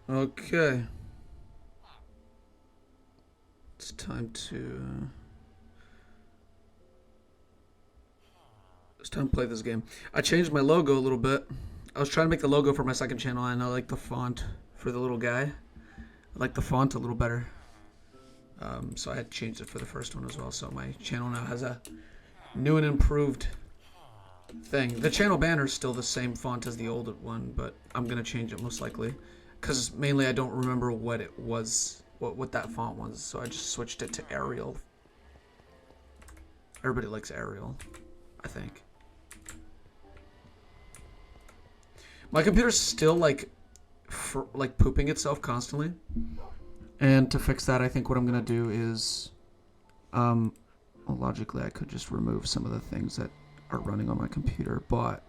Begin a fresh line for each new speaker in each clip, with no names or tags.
Okay. It's time to... It's time to play this game. I changed my logo a little bit. I was trying to make the logo for my second channel, and I like the font for the little guy. I like the font a little better. So I had changed it for the first one as well. So my channel now has a new and improved thing. The channel banner is still the same font as the old one, but I'm going to change it most likely. Because mainly I don't remember what it was, what that font was. So I just switched it to Arial. Everybody likes Arial, I think. My computer's still like pooping itself constantly. And to fix that, I think what I'm going to do is, well, logically I could just remove some of the things that are running on my computer, but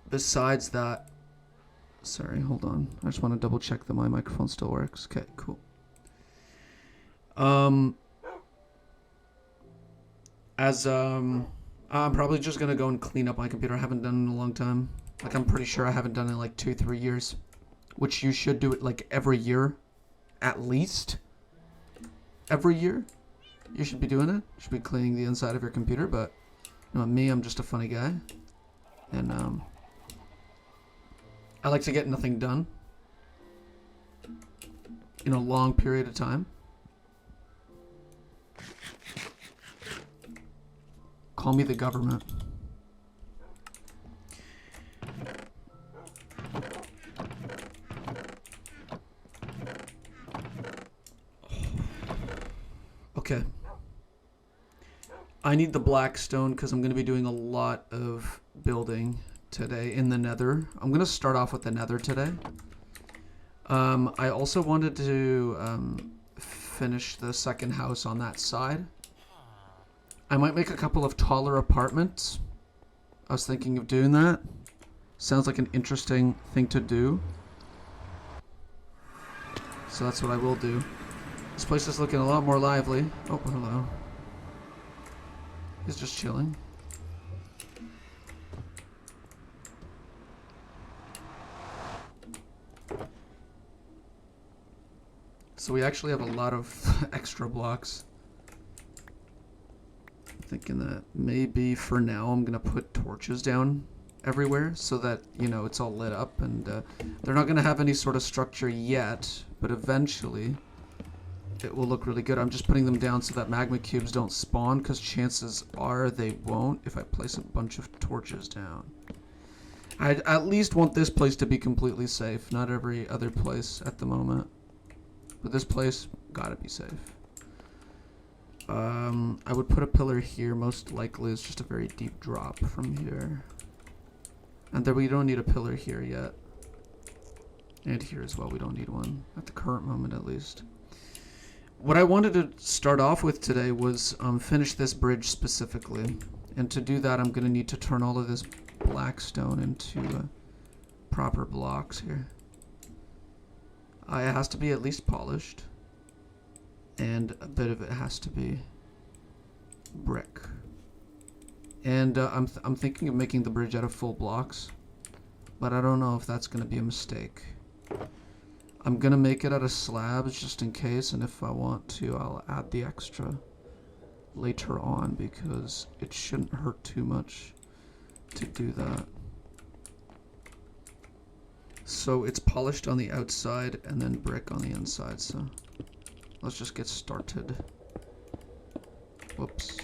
besides that, sorry, hold on. I just want to double check that my microphone still works. Okay, cool. I'm probably just going to go and clean up my computer. I haven't done it in a long time. Like, I'm pretty sure I haven't done it in like 2-3 years, which you should do it like every year. At least every year you should be doing it. You should be cleaning the inside of your computer, but you know me, I'm just a funny guy, and I like to get nothing done in a long period of time. Call me the government. Okay. I need the black stone because I'm going to be doing a lot of building today in the Nether. I'm going to start off with the Nether today. I also wanted to finish the second house on that side. I might make a couple of taller apartments. I was thinking of doing that. Sounds like an interesting thing to do. So that's what I will do. This place is looking a lot more lively. Oh, hello. He's just chilling. So we actually have a lot of extra blocks. Thinking that maybe for now I'm gonna put torches down everywhere so that, you know, it's all lit up, and they're not gonna have any sort of structure yet, but eventually it will look really good. I'm just putting them down so that magma cubes don't spawn, because chances are they won't if I place a bunch of torches down. I at least want this place to be completely safe, not every other place at the moment. But this place, gotta be safe. I would put a pillar here. Most likely it's just a very deep drop from here. And then we don't need a pillar here yet. And here as well, we don't need one. At the current moment, at least. What I wanted to start off with today was finish this bridge specifically. And to do that, I'm going to need to turn all of this black stone into proper blocks here. It has to be at least polished. And a bit of it has to be brick. And I'm thinking of making the bridge out of full blocks. But I don't know if that's going to be a mistake. I'm gonna make it out of slabs just in case, and if I want to, I'll add the extra later on, because it shouldn't hurt too much to do that. So it's polished on the outside and then brick on the inside, so let's just get started. Whoops.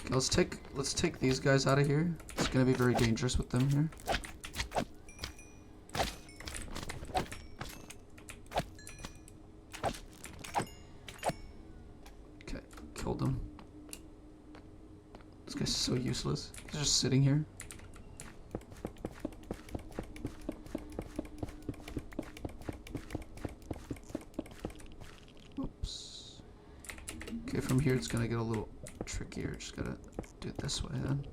Okay, let's take these guys out of here. It's gonna be very dangerous with them here. Them. This guy's so useless. He's just sitting here. Oops. Okay, from here it's gonna get a little trickier. Just gotta do it this way then.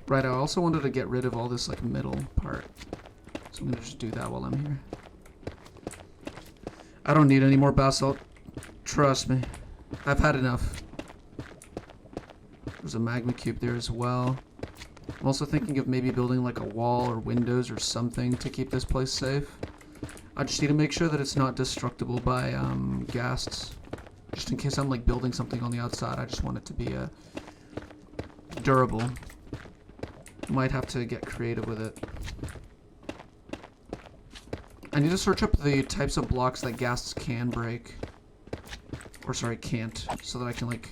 Right, I also wanted to get rid of all this like middle part. So I'm gonna just do that while I'm here. I don't need any more basalt. Trust me. I've had enough. There's a magma cube there as well. I'm also thinking of maybe building like a wall or windows or something to keep this place safe. I just need to make sure that it's not destructible by ghasts. Just in case I'm like building something on the outside, I just want it to be durable. Might have to get creative with it. I need to search up the types of blocks that ghasts can break. Or sorry, can't. So that I can like...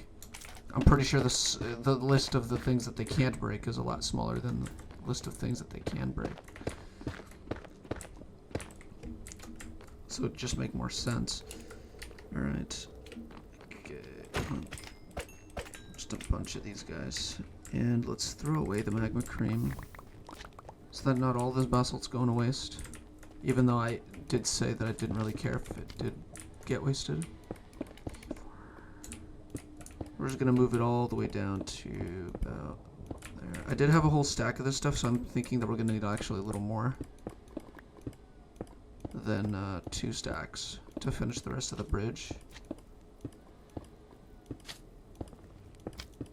I'm pretty sure the list of the things that they can't break is a lot smaller than the list of things that they can break. So it'd just make more sense. Alright. Okay. Just a bunch of these guys. And let's throw away the magma cream. So that not all this basalt's going to waste. Even though I did say that I didn't really care if it did get wasted. We're just going to move it all the way down to about there. I did have a whole stack of this stuff, so I'm thinking that we're going to need actually a little more than 2 stacks to finish the rest of the bridge.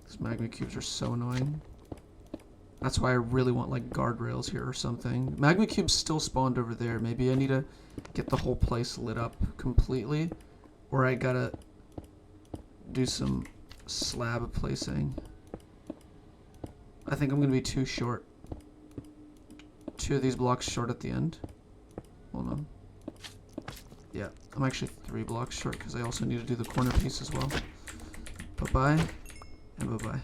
These magma cubes are so annoying. That's why I really want like guardrails here or something. Magma cubes still spawned over there. Maybe I need to get the whole place lit up completely, or I gotta do some slab placing. I think I'm gonna be too short. 2 of these blocks short at the end. Hold on. Yeah, I'm actually 3 blocks short because I also need to do the corner piece as well. Bye-bye, and bye-bye.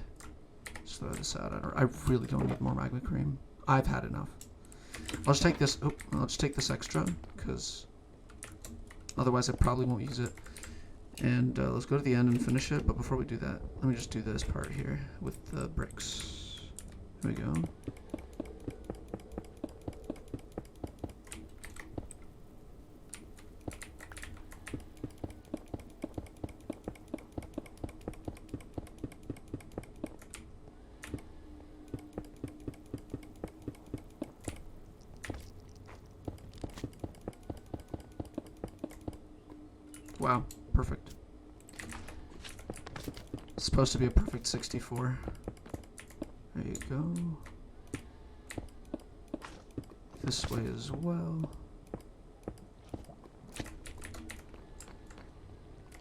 Just throw this out. I really don't need more magma cream. I've had enough. I'll just take this. Oh, I'll just take this extra because otherwise I probably won't use it. And let's go to the end and finish it. But before we do that, let me just do this part here with the bricks. Here we go. Wow, perfect. It's supposed to be a perfect 64. There you go. This way as well.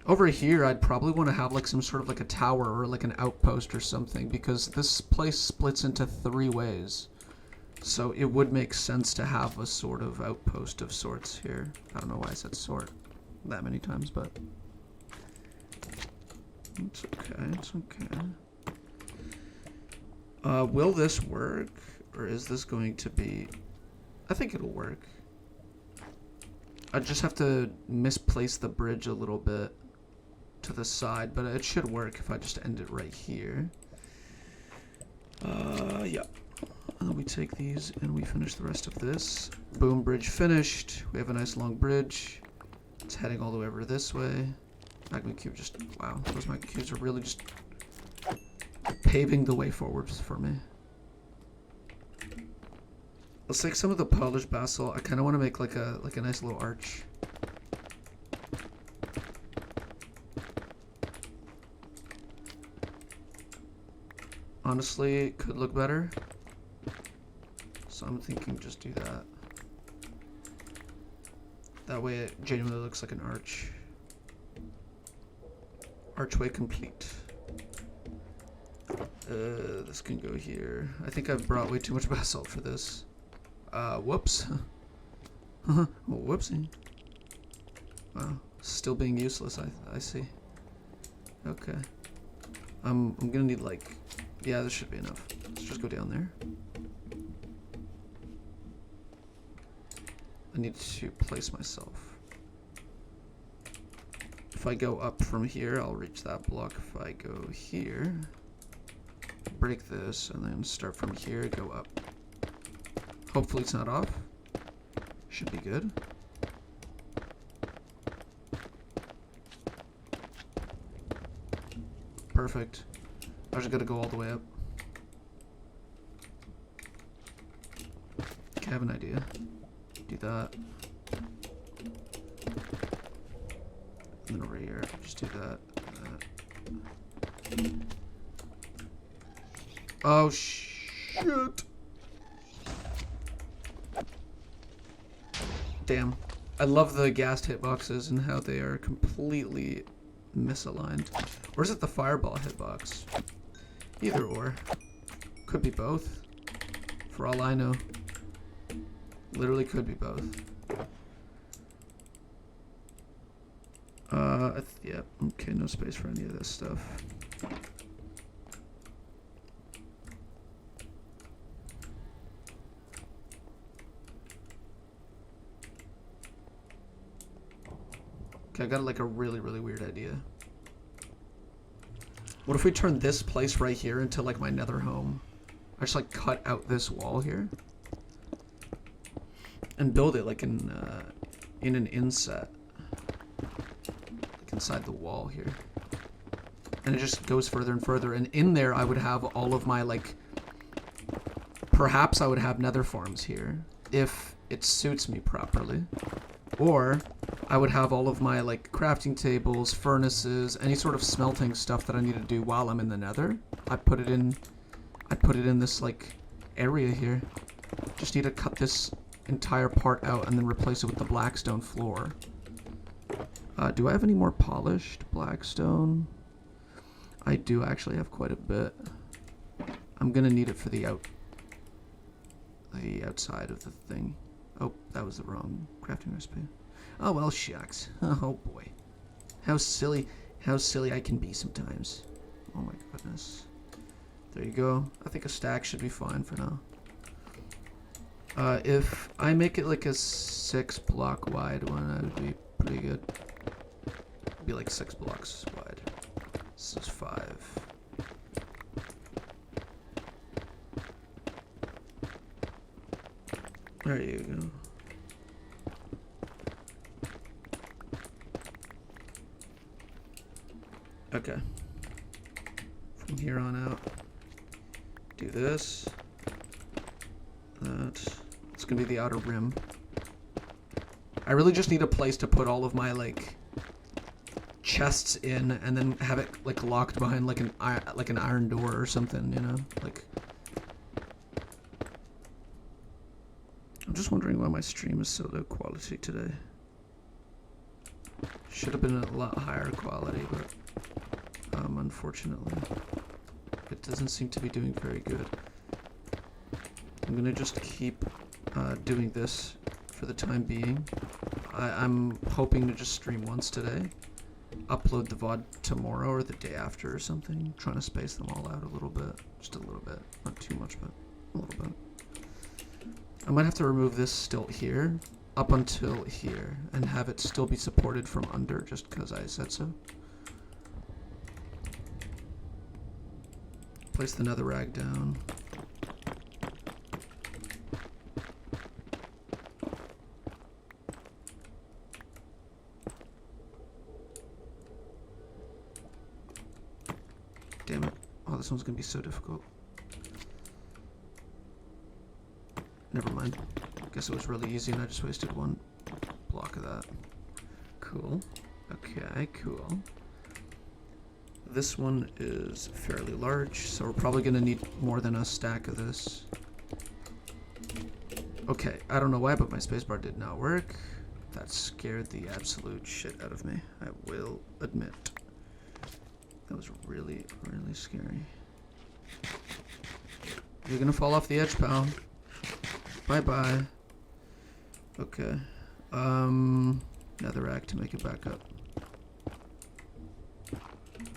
Over here, I'd probably want to have like some sort of like a tower or like an outpost or something, because this place splits into 3 ways. So it would make sense to have a sort of outpost of sorts here. I don't know why I said sort that many times, but it's okay, it's okay. Will this work, or is this going to be... I think it'll work. I just have to misplace the bridge a little bit to the side, but it should work if I just end it right here. Yeah. And then we take these and we finish the rest of this. Boom, bridge finished. We have a nice long bridge. It's heading all the way over this way. Magma cube just... Wow, those magma cubes are really just paving the way forwards for me. Let's take some of the polished basalt. I kind of want to make like a nice little arch. Honestly, it could look better. So I'm thinking just do that. That way it genuinely looks like an arch. Archway complete. This can go here. I think I've brought way too much basalt for this. Whoops. Whoopsie. Wow. Still being useless, I see. Okay. I'm gonna need like... Yeah, this should be enough. Let's just go down there. I need to place myself. If I go up from here, I'll reach that block. If I go here, break this, and then start from here, go up. Hopefully it's not off. Should be good. Perfect. I just gotta go all the way up. Okay, I have an idea. Do that. And then over here, just do that. Oh, shit. Damn. I love the ghast hitboxes and how they are completely misaligned. Or is it the fireball hitbox? Either or. Could be both. For all I know. Literally could be both. Yeah, okay, no space for any of this stuff. Okay, I got like a really, really weird idea. What if we turn this place right here into like my nether home? I just like cut out this wall here and build it like in an inset, like inside the wall here, and it just goes further and further. And in there, I would have all of my like. Perhaps I would have nether farms here if it suits me properly, or I would have all of my like crafting tables, furnaces, any sort of smelting stuff that I need to do while I'm in the nether. I'd put it in this like area here. Just need to cut this entire part out and then replace it with the blackstone floor. Do I have any more polished blackstone? I do actually have quite a bit. I'm gonna need it for the outside of the thing. Oh, that was the wrong crafting recipe. Oh well, shucks. Oh boy. How silly I can be sometimes. Oh my goodness. There you go. I think a stack should be fine for now. If I make it like a 6 block wide one, that would be pretty good. It'd be like 6 blocks wide. This is 5. There you go. Okay. From here on out, do this. That. It's gonna be the outer rim. I really just need a place to put all of my like chests in, and then have it like locked behind like an iron door or something, you know, like. I'm just wondering why my stream is so low quality today. Should have been a lot higher quality, but unfortunately, it doesn't seem to be doing very good. I'm gonna just keep doing this for the time being. I'm hoping to just stream once today, upload the VOD tomorrow or the day after or something, trying to space them all out a little bit, just a little bit, not too much, but a little bit. I might have to remove this stilt here up until here and have it still be supported from under just because I said so. Place the nether rag down. Damn it. Oh, this one's gonna be so difficult. Never mind. I guess it was really easy and I just wasted 1 block of that. Cool. Okay, cool. This one is fairly large, so we're probably gonna need more than a stack of this. Okay, I don't know why, but my spacebar did not work. That scared the absolute shit out of me, I will admit. That was really, really scary. You're gonna fall off the edge, pal. Bye-bye. Okay. Netherrack to make it back up.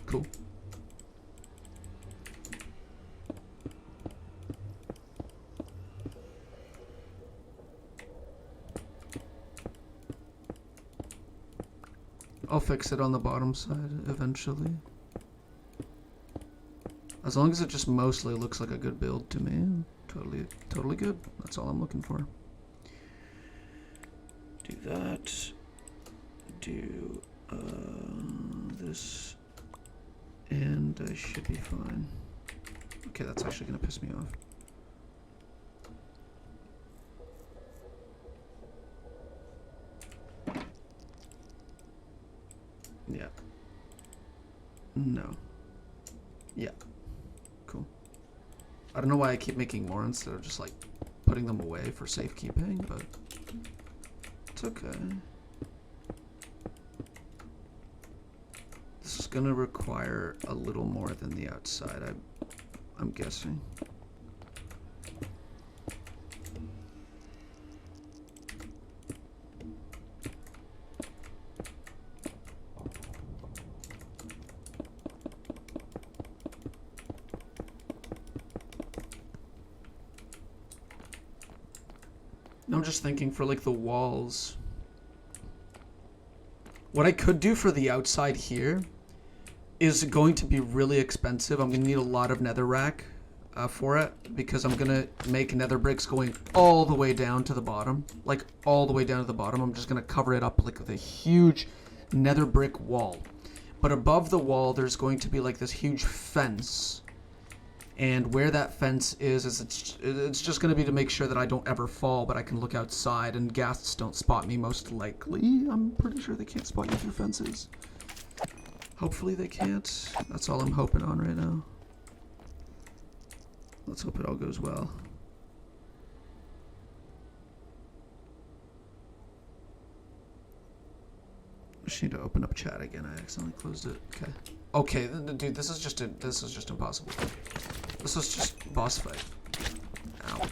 Cool. I'll fix it on the bottom side eventually. As long as it just mostly looks like a good build to me. Totally good. That's all I'm looking for. Do that. Do this. And I should be fine. Okay, that's actually gonna piss me off. Yeah. No. Yeah. Cool. I don't know why I keep making more instead of just like putting them away for safekeeping, but it's okay. This is gonna require a little more than the outside, I'm guessing. I'm just thinking for like the walls. What I could do for the outside here is going to be really expensive. I'm going to need a lot of netherrack for it because I'm going to make nether bricks going all the way down to the bottom. Like all the way down to the bottom. I'm just going to cover it up like with a huge nether brick wall. But above the wall there's going to be like this huge fence. And where that fence is it's just going to be to make sure that I don't ever fall, but I can look outside and ghasts don't spot me most likely. I'm pretty sure they can't spot you through fences. Hopefully they can't. That's all I'm hoping on right now. Let's hope it all goes well. I just need to open up chat again. I accidentally closed it. Okay. Okay, dude, this is just impossible. This is just boss fight. Ow.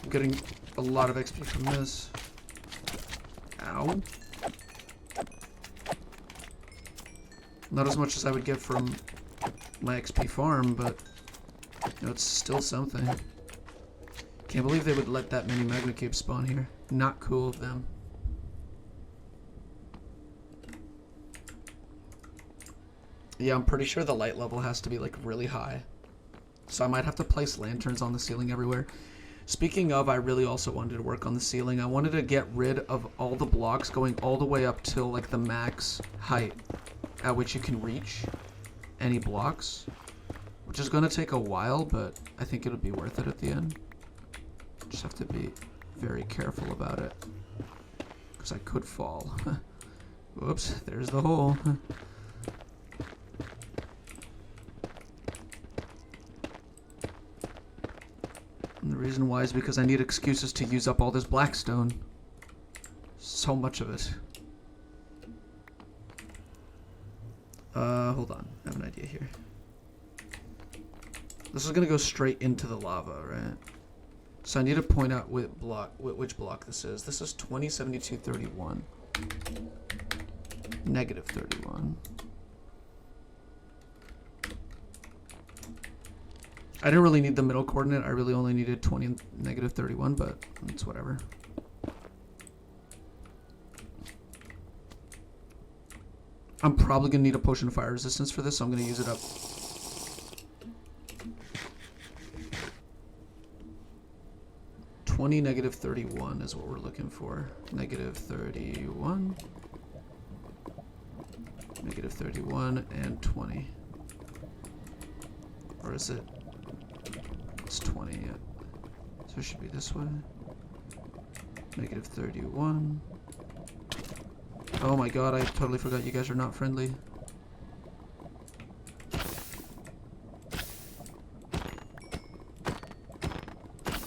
I'm getting a lot of XP from this. Ow. Not as much as I would get from my XP farm, but you know, it's still something. Can't believe they would let that many magma cubes spawn here. Not cool of them. Yeah, I'm pretty sure the light level has to be like really high. So I might have to place lanterns on the ceiling everywhere. Speaking of, I really also wanted to work on the ceiling. I wanted to get rid of all the blocks going all the way up till like the max height at which you can reach any blocks, which is going to take a while, but I think it'll be worth it at the end. Just have to be very careful about it because I could fall. Whoops, there's the hole. And the reason why is because I need excuses to use up all this blackstone. So much of it. Hold on. I have an idea here. This is gonna go straight into the lava, right? So I need to point out which block this is. This is 207231. Negative 31. I didn't really need the middle coordinate. I really only needed 20 and negative 31, but it's whatever. I'm probably going to need a potion of fire resistance for this, so I'm going to use it up. Negative 31 is what we're looking for. Negative 31. Negative 31 and 20. Or is it? It's 20, yeah. So it should be this way. Negative 31. Oh my god, I totally forgot you guys are not friendly.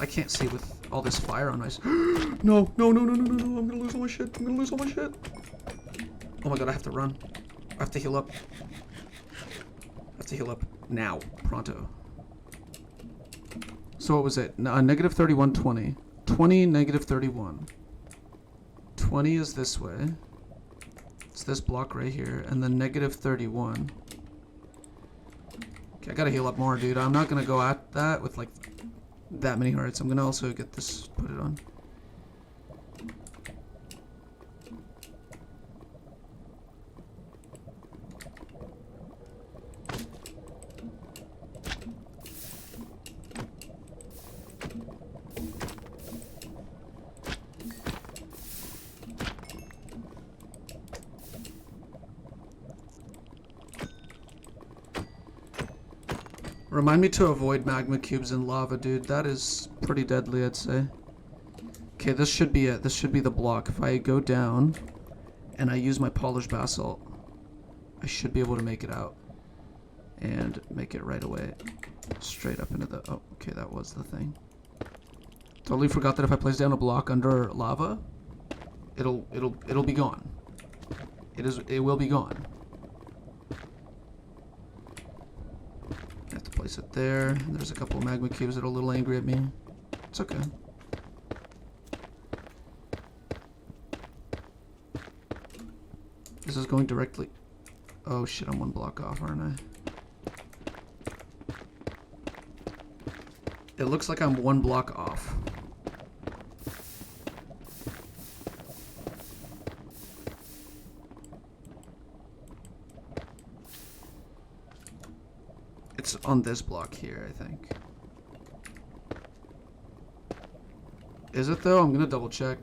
I can't see with all this fire on my... No, no, no, no, no, no, no, I'm gonna lose all my shit. I'm gonna lose all my shit. Oh my god, I have to run. I have to heal up. I have to heal up now. Pronto. So what was it? Negative 31, 20. 20, negative 31. 20 is this way. It's this block right here. And then negative 31. Okay, I gotta heal up more, dude. I'm not gonna go at that with like that many hearts. I'm gonna also get this, put it on. Remind me to avoid magma cubes and lava, dude. That is pretty deadly, I'd say. Okay, this should be it. This should be the block. If I go down and I use my polished basalt, I should be able to make it out. And make it right away. Straight up into the... Oh, okay, that was the thing. Totally forgot that if I place down a block under lava, it'll be gone. It will be gone. I have to place it there. There's a couple of magma cubes that are a little angry at me. It's okay. This is going directly... Oh shit, I'm one block off, aren't I? It looks like I'm one block off. It's on this block here, I think. Is it though? I'm gonna double check.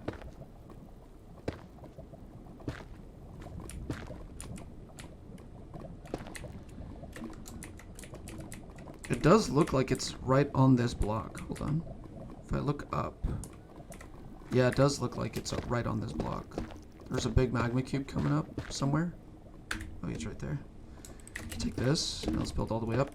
It does look like it's right on this block. Hold on. If I look up. Yeah, it does look like it's right on this block. There's a big magma cube coming up somewhere. Oh, it's right there. Take this, and let's build all the way up.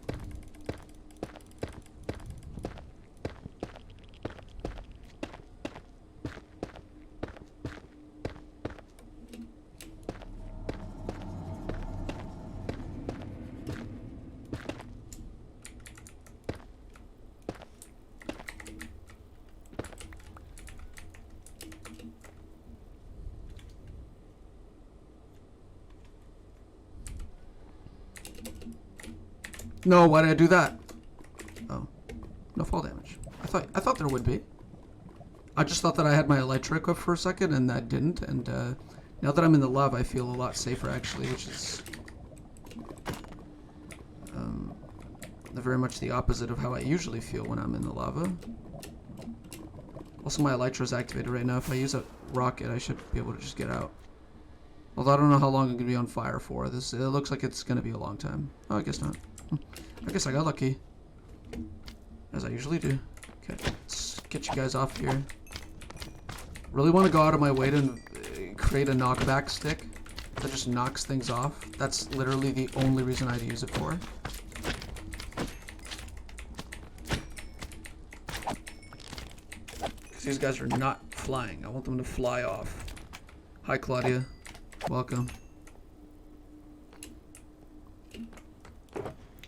No, why did I do that? Oh, no fall damage. I thought there would be. I just thought that I had my elytra equipped for a second, and I didn't. And now that I'm in the lava, I feel a lot safer actually, which is very much the opposite of how I usually feel when I'm in the lava. Also, my elytra is activated right now. If I use a rocket, I should be able to just get out. Although I don't know how long I'm gonna be on fire for. It looks like it's gonna be a long time. Oh, I guess not. I guess I got lucky. As I usually do. Okay, let's get you guys off here. Really want to go out of my way to create a knockback stick that just knocks things off. That's literally the only reason I'd use it for. Because these guys are not flying. I want them to fly off. Hi, Claudia. Welcome.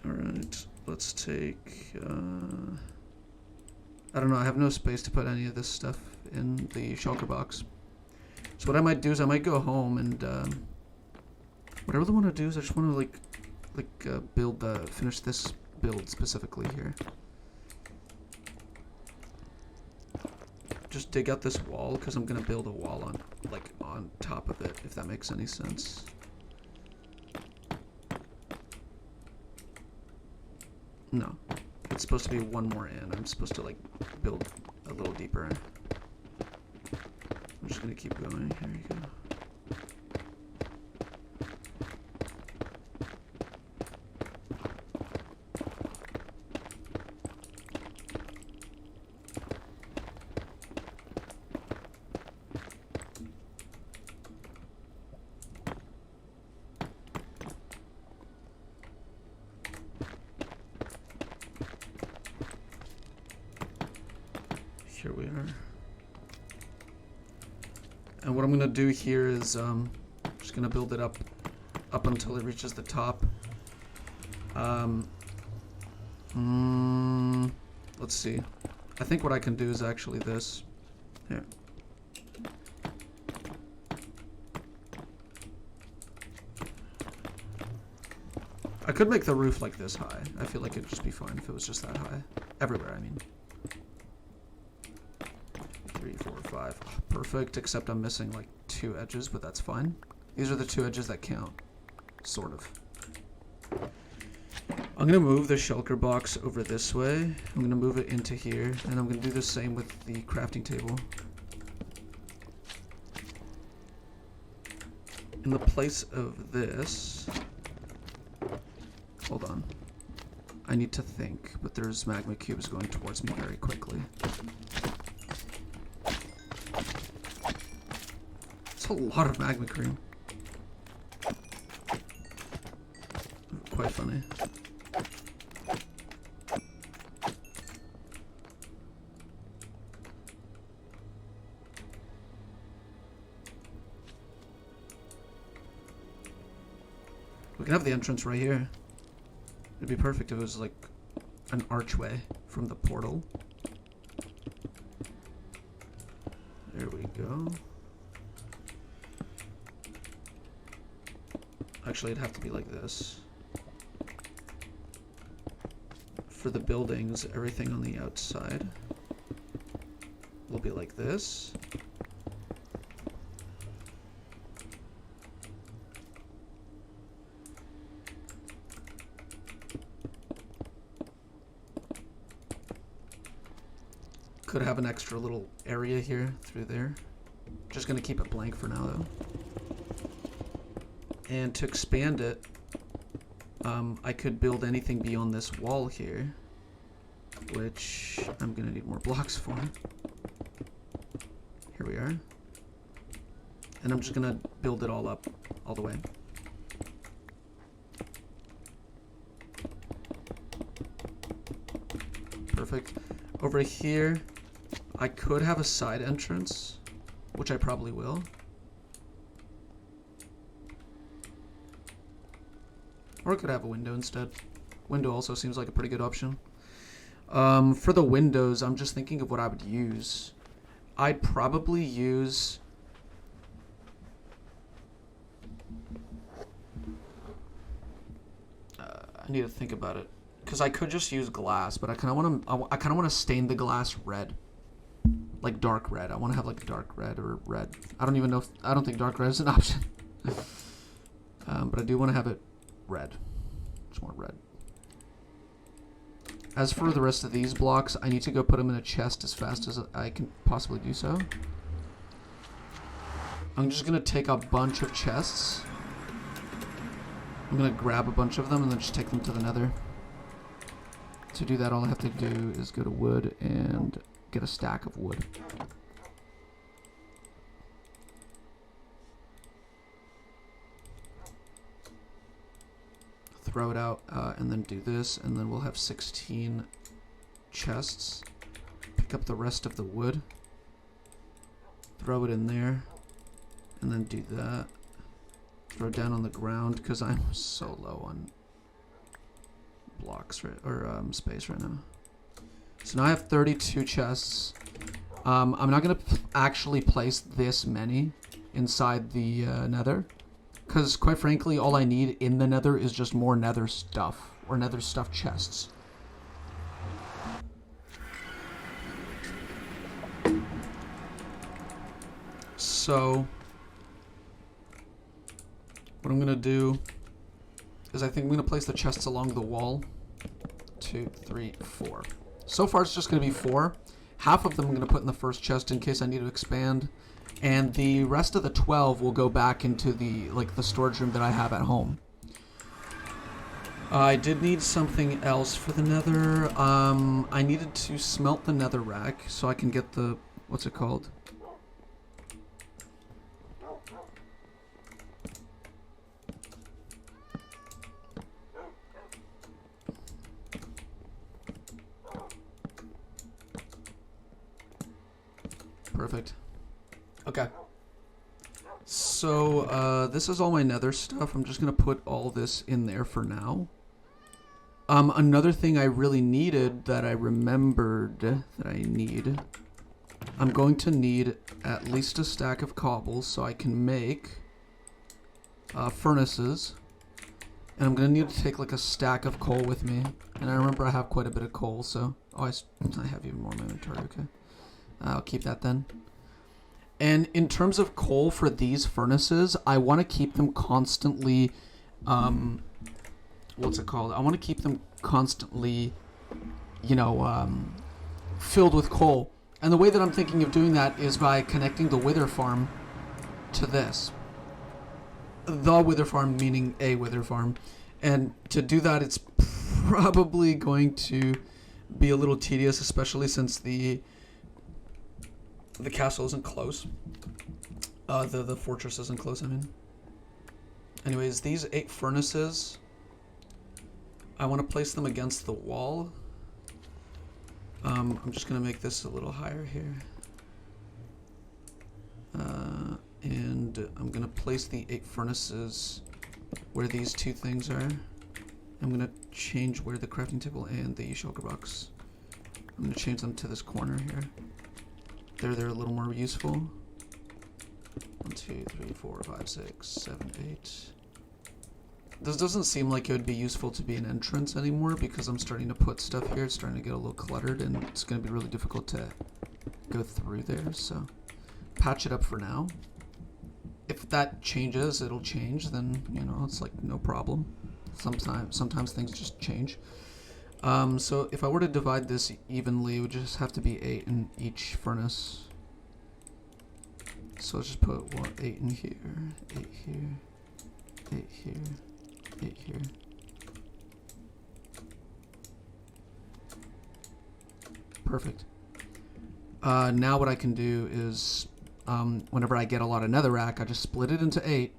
Alright, let's take... I don't know, I have no space to put any of this stuff in the shulker box. So what I might do is I might go home and... what I really want to do is I just want to finish this build specifically here. Just dig out this wall, because I'm going to build a wall on top of it, if that makes any sense. No. It's supposed to be one more in. I'm supposed to, build a little deeper in. I'm just going to keep going. Here you go. Here we are. And what I'm gonna do here is just gonna build it up until it reaches the top. Let's see. I think what I can do is actually this. Here. I could make the roof like this high. I feel like it'd just be fine if it was just that high. Everywhere, I mean. 3, 4, 5. Oh, perfect, except I'm missing 2 edges, but that's fine. These are the 2 edges that count. Sort of. I'm gonna move the shulker box over this way. I'm gonna move it into here, and I'm gonna do the same with the crafting table. In the place of this... Hold on. I need to think, but there's magma cubes going towards me very quickly. It's a lot of magma cream. Quite funny. We can have the entrance right here. It'd be perfect if it was like an archway from the portal. There we go. Actually, it'd have to be like this. For the buildings, everything on the outside will be like this. Could have an extra little area here through there. Just gonna keep it blank for now though. And to expand it, I could build anything beyond this wall here, which I'm gonna need more blocks for. Here we are. And I'm just gonna build it all up, all the way. Perfect. Over here, I could have a side entrance, which I probably will. Or I could have a window instead. Window also seems like a pretty good option. For the windows, I'm just thinking of what I would use. I'd probably use... I need to think about it. Because I could just use glass, but I kind of want to stain the glass red. Like dark red. I want to have like dark red or red. I don't even know if... I don't think dark red is an option. But I do want to have it red. Just want red. As for the rest of these blocks, I need to go put them in a chest as fast as I can possibly do so. I'm just going to take a bunch of chests. I'm going to grab a bunch of them and then just take them to the Nether. To do that, all I have to do is go to wood and get a stack of wood. Throw it out and then do this, and then we'll have 16 chests. Pick up the rest of the wood, throw it in there, and then do that. Throw it down on the ground because I'm so low on blocks space right now. So now I have 32 chests. I'm not gonna actually place this many inside the Nether, because quite frankly, all I need in the Nether is just more Nether stuff, or Nether stuff chests. So what I'm gonna do is I think I'm gonna place the chests along the wall. 2, 3, 4. So far it's just gonna be 4. Half of them I'm gonna put in the first chest in case I need to expand, and the rest of the 12 will go back into the the storage room that I have at home. I did need something else for the Nether. I needed to smelt the Nether rack so I can get the, what's it called? Perfect. Okay. So, this is all my Nether stuff. I'm just gonna put all this in there for now. Another thing I really needed that I remembered that I need, I'm going to need at least a stack of cobbles so I can make furnaces. And I'm gonna need to take like a stack of coal with me. And I remember I have quite a bit of coal, so... Oh, I have even more in my inventory, okay. I'll keep that then. And in terms of coal for these furnaces, I want to keep them constantly, what's it called? I want to keep them constantly, you know, filled with coal. And the way that I'm thinking of doing that is by connecting the wither farm to this. The wither farm meaning a wither farm. And to do that, it's probably going to be a little tedious, especially since the castle isn't close. The fortress isn't close, I mean. Anyways, these 8 furnaces, I want to place them against the wall. I'm just going to make this a little higher here. And I'm going to place the 8 furnaces where these 2 things are. I'm going to change where the crafting table and the shulker box. I'm going to change them to this corner here. They're a little more useful. 1, 2, 3, 4, 5, 6, 7, 8. This doesn't seem like it would be useful to be an entrance anymore because I'm starting to put stuff here. It's starting to get a little cluttered and it's going to be really difficult to go through there. So patch it up for now. If that changes, it'll change. Then, you know, it's like no problem. Sometimes things just change. So if I were to divide this evenly, it would just have to be 8 in each furnace. So let's just put 8 in here, 8 here, 8 here, 8 here. Perfect. Now what I can do is, whenever I get a lot of netherrack, I just split it into 8,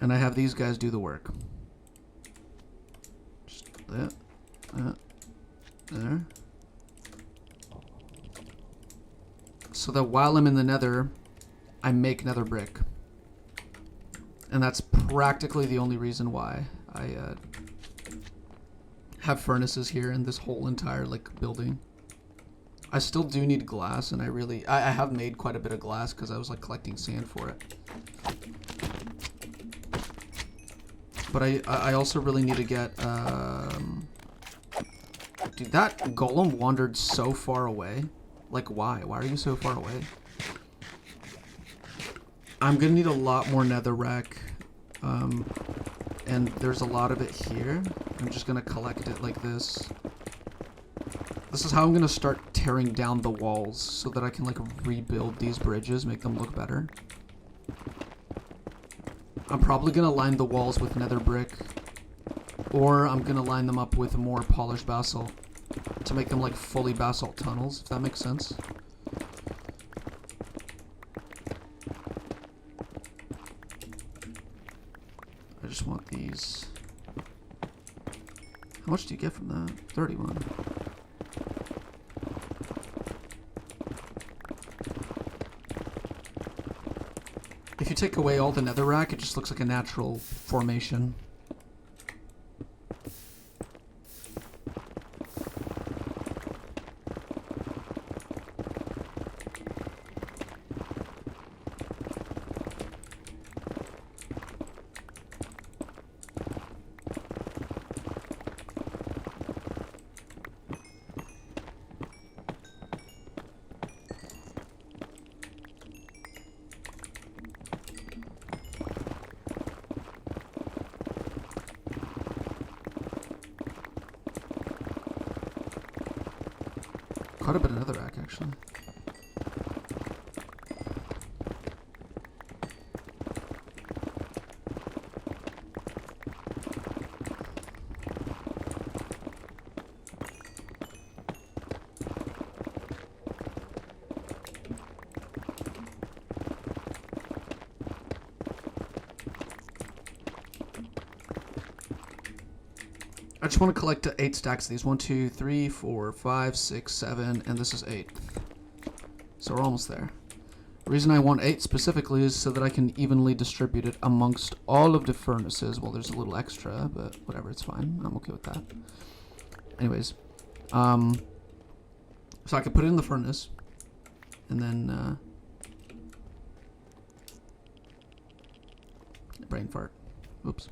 and I have these guys do the work. Just that, there. So that while I'm in the nether, I make nether brick. And that's practically the only reason why I have furnaces here in this whole entire like building. I still do need glass, and I have made quite a bit of glass because I was like collecting sand for it. But I also really need to get dude, that golem wandered so far away. Like, why? Why are you so far away? I'm gonna need a lot more netherrack. And there's a lot of it here. I'm just gonna collect it like this. This is how I'm gonna start tearing down the walls so that I can like rebuild these bridges, make them look better. I'm probably gonna line the walls with nether brick, or I'm gonna line them up with more polished basalt to make them like fully basalt tunnels, if that makes sense. I just want these. How much do you get from that? 31. If you take away all the netherrack, it just looks like a natural formation. Quite a bit of netherrack, actually. I just want to collect 8 stacks of these. 1, 2, 3, 4, 5, 6, 7, and this is 8. So we're almost there. The reason I want 8 specifically is so that I can evenly distribute it amongst all of the furnaces. Well, there's a little extra, but whatever, it's fine. I'm okay with that. Anyways, so I can put it in the furnace, and then brain fart. Oops.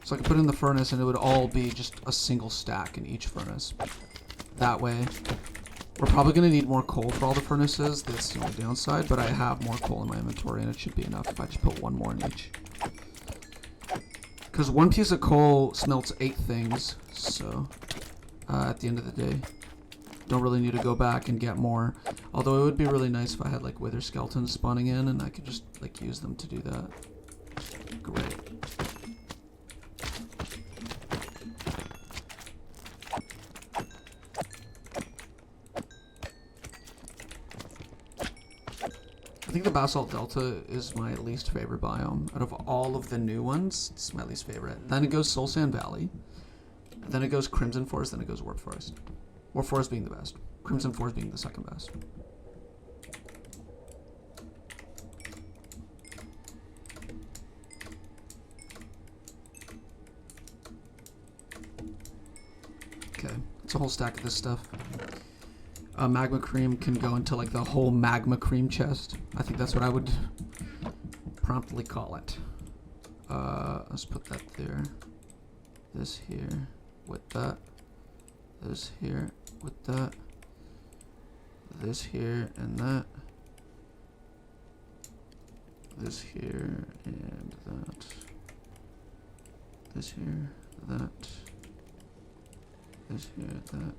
So I can put it in the furnace and it would all be just a single stack in each furnace. That way, we're probably going to need more coal for all the furnaces. That's the only downside, but I have more coal in my inventory and it should be enough if I just put 1 more in each. Because 1 piece of coal smelts 8 things, so at the end of the day, don't really need to go back and get more. Although it would be really nice if I had like wither skeletons spawning in and I could just like use them to do that. Great. I think the Basalt Delta is my least favorite biome. Out of all of the new ones, it's my least favorite. Then it goes Soul Sand Valley. Then it goes Crimson Forest, then it goes Warp Forest. Warp Forest being the best. Crimson Forest being the second best. Okay, it's a whole stack of this stuff. Magma cream can go into like the whole magma cream chest. I think that's what I would promptly call it. Let's put that there. This here with that. This here with that. This here and that. This here and that. This here, that. This here, that.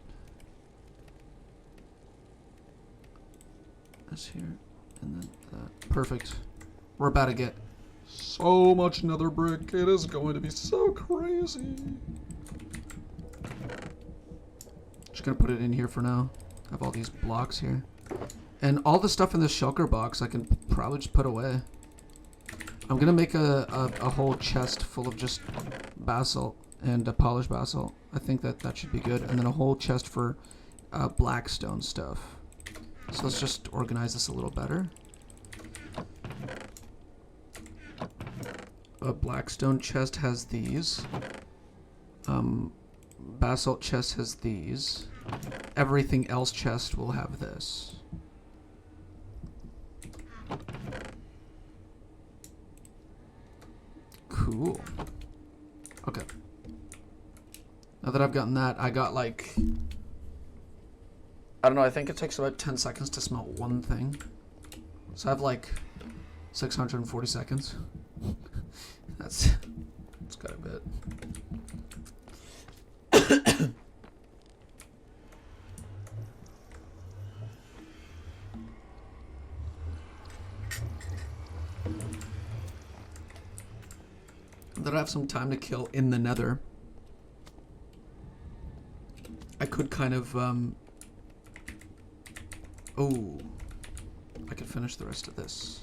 This here, and then that. Perfect. We're about to get so much nether brick. It is going to be so crazy. Just gonna put it in here for now. I have all these blocks here. And all the stuff in this shulker box I can probably just put away. I'm gonna make a whole chest full of just basalt and polished basalt. I think that should be good. And then a whole chest for blackstone stuff. So let's just organize this a little better. A blackstone chest has these. Basalt chest has these. Everything else chest will have this. Cool. Okay. Now that I've gotten that, I got like... I don't know, I think it takes about 10 seconds to smelt one thing. So I have like 640 seconds. That's quite a bit. That I have some time to kill in the nether. I could kind of, oh, I could finish the rest of this.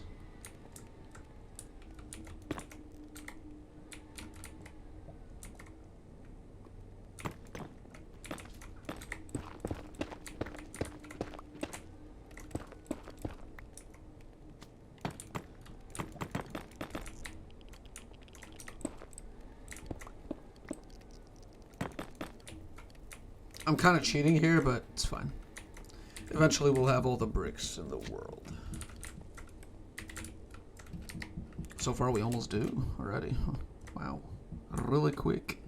I'm kind of cheating here, but it's fine. Eventually we'll have all the bricks in the world. So far we almost do already. Wow. Really quick.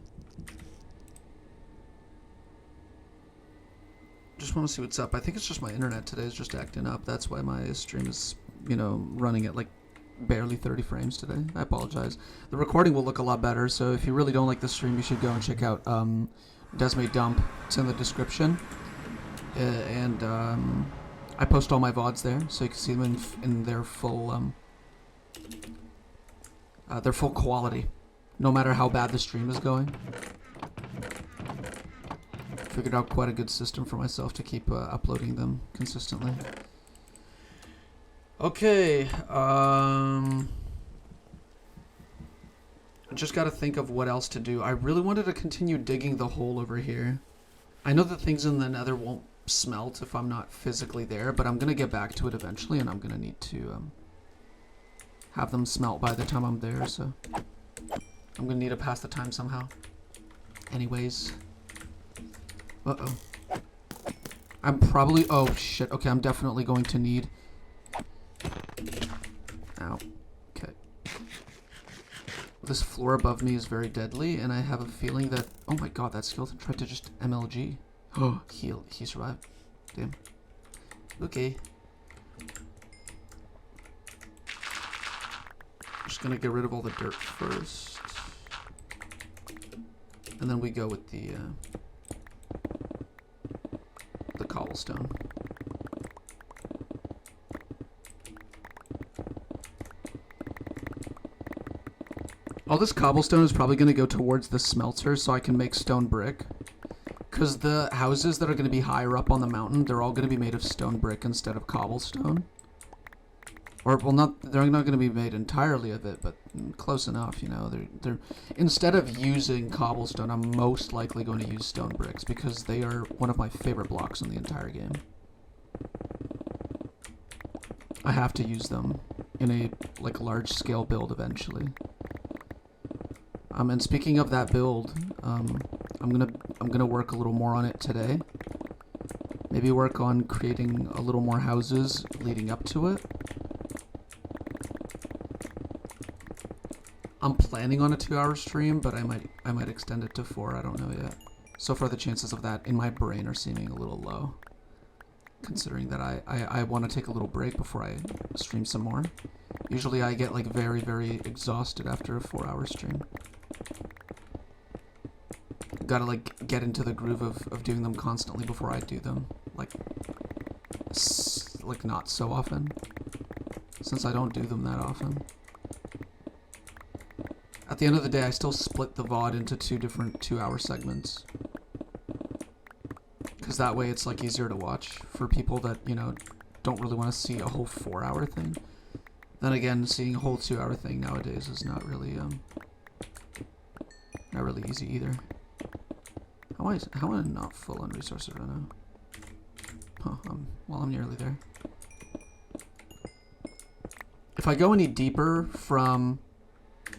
Just want to see what's up. I think it's just my internet today is just acting up. That's why my stream is, you know, running at like barely 30 frames today. I apologize. The recording will look a lot better, so if you really don't like the stream, you should go and check out Desmate Dump. It's in the description. And I post all my VODs there, so you can see them in their full quality, no matter how bad the stream is going. Figured out quite a good system for myself to keep uploading them consistently. Okay, I just got to think of what else to do. I really wanted to continue digging the hole over here. I know that things in the nether won't smelt if I'm not physically there, but I'm going to get back to it eventually, and I'm going to need to have them smelt by the time I'm there, so I'm going to need to pass the time somehow. Anyways. Uh-oh. I'm probably... Oh, shit. Okay, I'm definitely going to need... Ow. Okay. This floor above me is very deadly, and I have a feeling that... Oh my god, that skeleton tried to just MLG. Oh, he survived. Damn. Okay. Just gonna get rid of all the dirt first. And then we go with the cobblestone. All this cobblestone is probably going to go towards the smelter so I can make stone brick. Because the houses that are going to be higher up on the mountain, they're all going to be made of stone brick instead of cobblestone. Or, well, not, they're not going to be made entirely of it, but close enough, you know. They're instead of using cobblestone, I'm most likely going to use stone bricks because they are one of my favorite blocks in the entire game. I have to use them in a, like, large-scale build eventually. And speaking of that build, I'm gonna work a little more on it today. Maybe work on creating a little more houses leading up to it. I'm planning on a 2-hour stream, but I might extend it to 4. I don't know yet. So far, the chances of that in my brain are seeming a little low, considering that I want to take a little break before I stream some more. Usually, I get like very, very exhausted after a 4-hour stream. Gotta like get into the groove of doing them constantly before I do them, like not so often, since I don't do them that often. At the end of the day, I still split the VOD into 2 different 2-hour segments. Because that way it's like easier to watch for people that, you know, don't really want to see a whole 4-hour thing. Then again, seeing a whole 2-hour thing nowadays is not really easy either. How am I not full on resources right now? Huh, well, I'm nearly there. If I go any deeper from...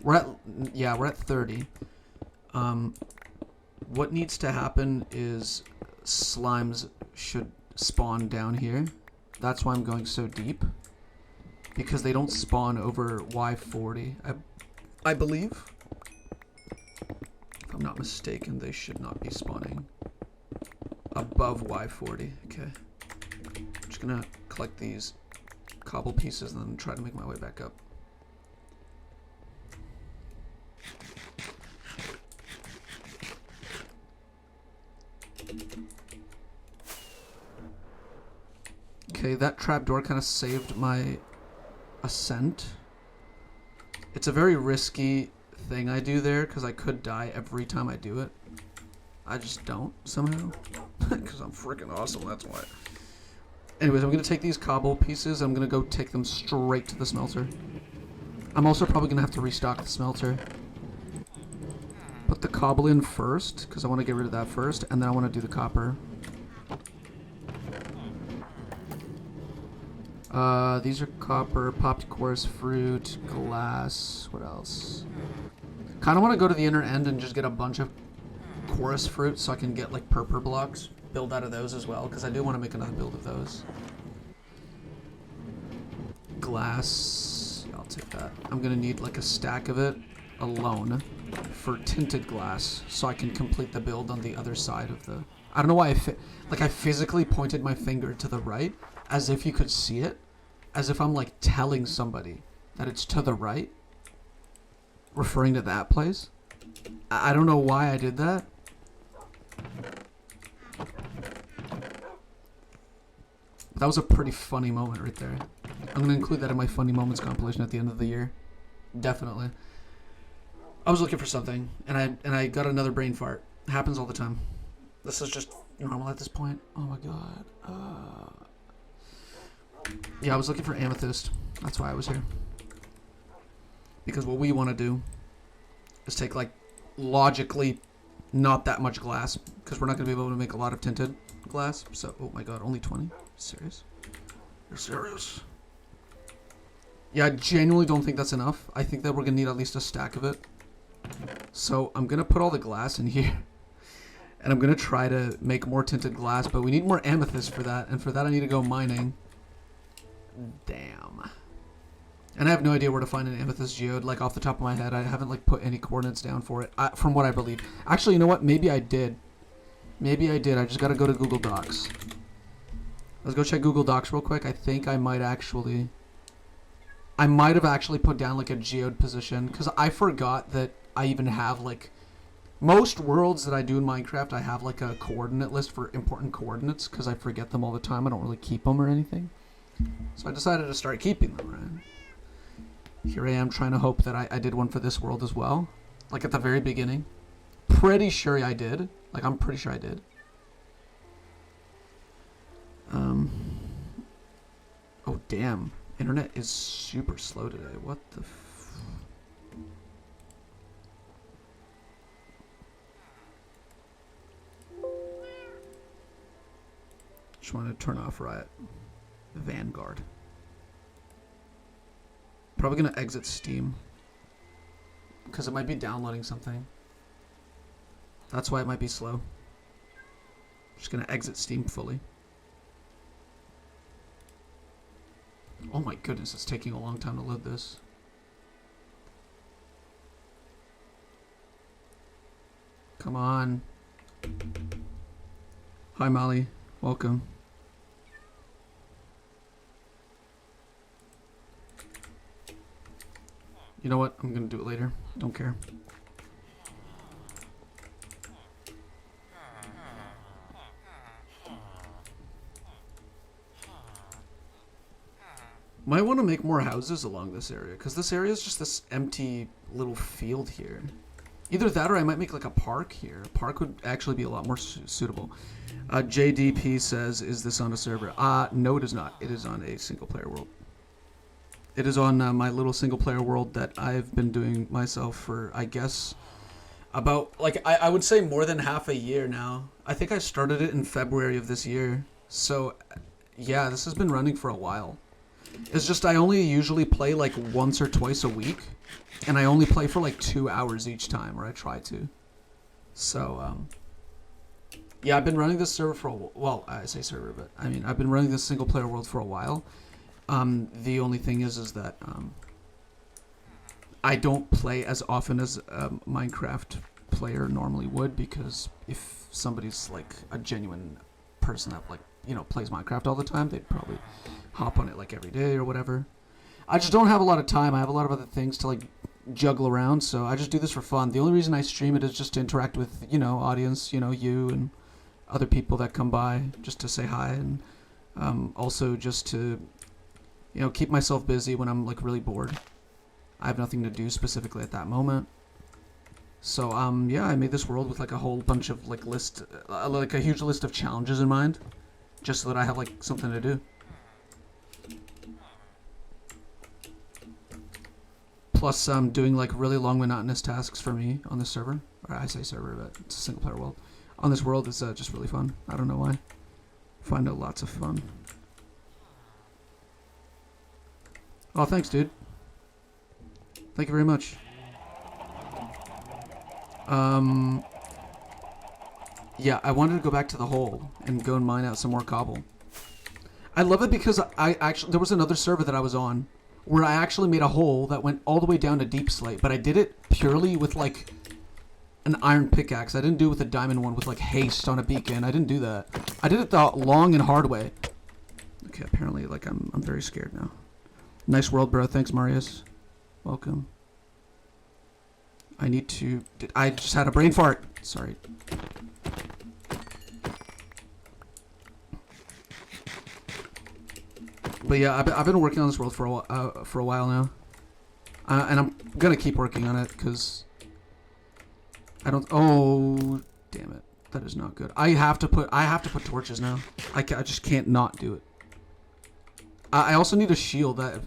We're at 30. What needs to happen is slimes should spawn down here. That's why I'm going so deep. Because they don't spawn over Y40, I believe. If I'm not mistaken, they should not be spawning above Y40. Okay. I'm just gonna collect these cobble pieces and then try to make my way back up. Okay, that trapdoor kind of saved my ascent. It's a very risky thing I do there because I could die every time I do it. I just don't somehow because I'm freaking awesome, that's why. Anyways, I'm going to take these cobble pieces. I'm going to go take them straight to the smelter. I'm also probably going to have to restock the smelter. Put the cobble in first because I want to get rid of that first, and then I want to do the copper. These are copper, popped chorus fruit, glass, what else? Kind of want to go to the inner end and just get a bunch of chorus fruit so I can get like purple blocks, build out of those as well, because I do want to make another build of those. Glass, yeah, I'll take that. I'm going to need like a stack of it alone for tinted glass so I can complete the build on the other side of the... I don't know why I physically pointed my finger to the right as if you could see it, as if I'm like telling somebody that it's to the right, referring to that place. I don't know why I did that. That was a pretty funny moment right there. I'm gonna include that in my funny moments compilation at the end of the year. Definitely. I was looking for something and I got another brain fart. It happens all the time. This is just normal at this point. Oh my god. Yeah, I was looking for amethyst. That's why I was here. Because what we want to do is take, like, logically not that much glass. Because we're not going to be able to make a lot of tinted glass. So, oh my god, only 20? Serious? You're serious? Yeah, I genuinely don't think that's enough. I think that we're going to need at least a stack of it. So, I'm going to put all the glass in here. And I'm going to try to make more tinted glass. But we need more amethyst for that. And for that, I need to go mining. Damn. And I have no idea where to find an amethyst geode, like off the top of my head. I haven't like put any coordinates down for it, from what I believe. Actually, you know what? Maybe I did. Maybe I did. I just gotta go to Google Docs. Let's go check Google Docs real quick. I think I might have actually put down like a geode position, because I forgot that I even have like... Most worlds that I do in Minecraft, I have like a coordinate list for important coordinates, because I forget them all the time. I don't really keep them or anything. So I decided to start keeping them, right? Here I am trying to hope that I did one for this world as well. Like at the very beginning. Pretty sure I did. Like I'm pretty sure I did. Oh damn. Internet is super slow today. What the Just wanted to turn off Riot. Vanguard. Probably gonna exit Steam. Because it might be downloading something. That's why it might be slow. Just gonna exit Steam fully. Oh my goodness, it's taking a long time to load this. Come on. Hi Molly, welcome. You know what? I'm gonna do it later. Don't care. Might want to make more houses along this area, because this area is just this empty little field here. Either that or I might make like a park here. A park would actually be a lot more suitable. JDP says, is this on a server? No, it is not. It is on a single player world. It is on my little single player world that I've been doing myself for, I guess, about, like, I would say more than half a year now. I think I started it in February of this year. So, yeah, this has been running for a while. It's just I only usually play like once or twice a week, and I only play for like 2 hours each time, or I try to. So, yeah, I've been running this server for a while. Well, I say server, but I mean, I've been running this single player world for a while. The only thing is that I don't play as often as a Minecraft player normally would, because if somebody's like a genuine person that, like, you know, plays Minecraft all the time, they'd probably hop on it like every day or whatever. I just don't have a lot of time. I have a lot of other things to like juggle around, so I just do this for fun. The only reason I stream it is just to interact with, you know, audience, you know, you and other people that come by, just to say hi, and also just to, you know, keep myself busy when I'm like really bored. I have nothing to do specifically at that moment. So yeah, I made this world with like a whole bunch of like like a huge list of challenges in mind, just so that I have like something to do. Plus doing like really long monotonous tasks for me on this server. Or I say server, but it's a single player world. On this world is just really fun. I don't know why. Find it lots of fun. Oh, thanks, dude. Thank you very much. Yeah, I wanted to go back to the hole and go and mine out some more cobble. I love it because there was another server that I was on where I actually made a hole that went all the way down to deep slate, but I did it purely with like an iron pickaxe. I didn't do it with a diamond one with like haste on a beacon. I didn't do that. I did it the long and hard way. Okay, apparently like I'm very scared now. Nice world, bro. Thanks, Marius. Welcome. I need to... I just had a brain fart. Sorry. But yeah, I've been working on this world for a while now, and I'm gonna keep working on it because I don't. Oh, damn it! That is not good. I have to put torches now. I just can't not do it. I also need a shield. I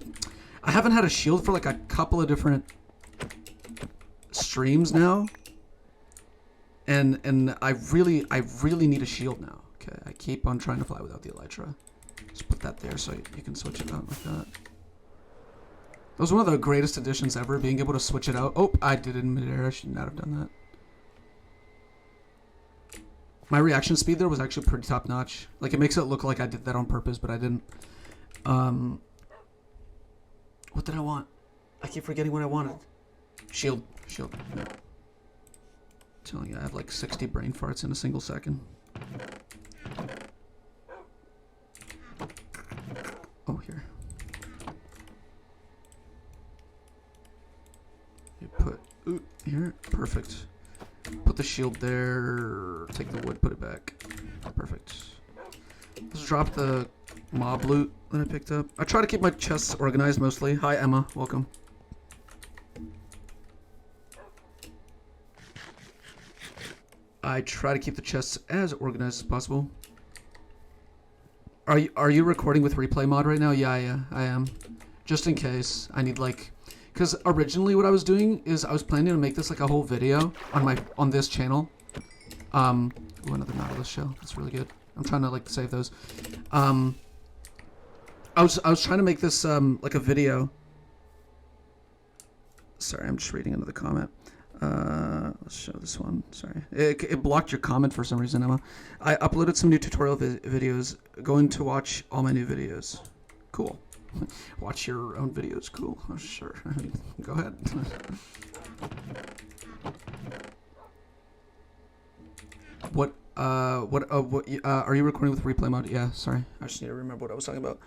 haven't had a shield for like a couple of different streams now, and I really need a shield now. Okay, I keep on trying to fly without the elytra. Just put that there so you can switch it out like that. That was one of the greatest additions ever, being able to switch it out. Oh, I did it in midair. I should not have done that. My reaction speed there was actually pretty top notch. Like, it makes it look like I did that on purpose, but I didn't. What did I want? I keep forgetting what I wanted. Shield. I'm telling you, I have like 60 brain farts in a single second. Oh, here. You put... Ooh, here. Perfect. Put the shield there. Take the wood, put it back. Perfect. Let's drop the mob loot that I picked up. I try to keep my chests organized mostly. Hi, Emma. Welcome. I try to keep the chests as organized as possible. Are you recording with replay mod right now? Yeah, I am. just in case I need like, because originally what I was doing is I was planning to make this like a whole video on this channel. Ooh, another Nautilus shell. That's really good. I'm trying to like save those. I was trying to make this like a video. Sorry, I'm just reading another comment. Let's show this one. Sorry, it blocked your comment for some reason, Emma. I uploaded some new tutorial videos. Going to watch all my new videos. Cool. Watch your own videos. Cool. Oh, sure. Go ahead. What are you recording with replay mode? Yeah, sorry. I just need to remember what I was talking about.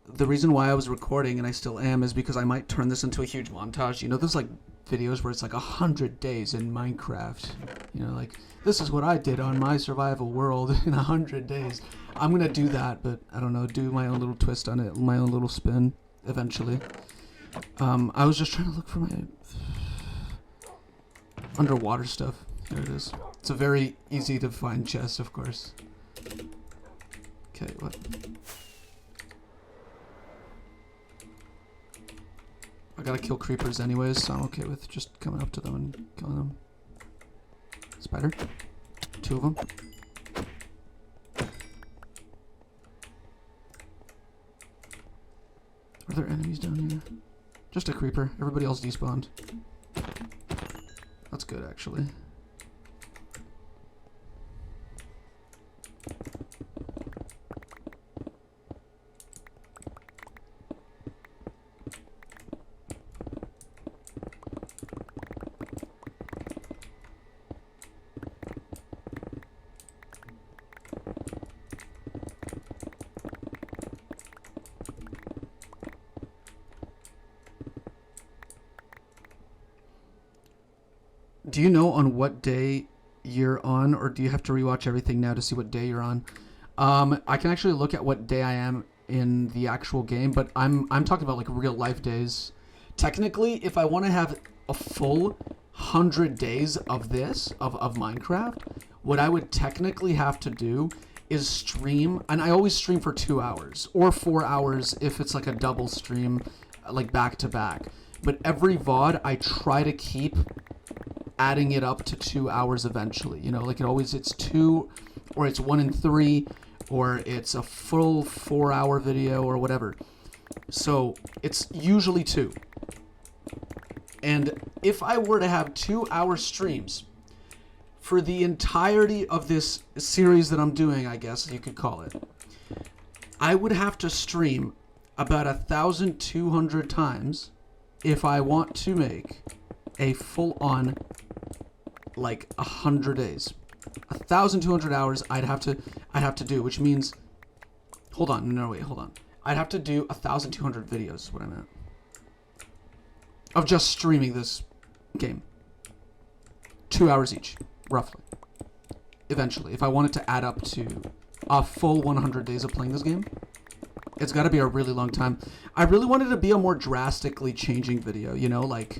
The reason why I was recording, and I still am, is because I might turn this into a huge montage. You know, there's like videos where it's like 100 days in Minecraft. You know, like, this is what I did on my survival world in 100 days. I'm gonna do that, but I don't know, do my own little twist on it, my own little spin, eventually. I was just trying to look for my underwater stuff. There it is. It's a very easy to find chest, of course. Okay, what? I gotta kill creepers anyways, so I'm okay with just coming up to them and killing them. Spider. 2 of them. Are there enemies down here? Just a creeper. Everybody else despawned. That's good, actually. Do you know on what day you're on, or do you have to rewatch everything now to see what day you're on? I can actually look at what day I am in the actual game, but I'm talking about like real life days. Technically, if I want to have a full 100 days of this, of Minecraft, what I would technically have to do is stream, and I always stream for 2 hours or 4 hours if it's like a double stream, like back to back. But every VOD, I try to keep adding it up to 2 hours eventually. You know, like it's 2, or it's 1 in 3, or it's a full 4-hour video or whatever. So it's usually 2. And if I were to have 2-hour streams for the entirety of this series that I'm doing, I guess you could call it, I would have to stream about 1,200 times if I want to make a full-on, like, 100 days. 1,200 hours I'd have to do, which means, hold on, no, wait, hold on. I'd have to do 1,200 videos is what I meant. Of just streaming this game. 2 hours each, roughly. Eventually, if I want it to add up to a full 100 days of playing this game, it's got to be a really long time. I really wanted it to be a more drastically changing video, you know, like,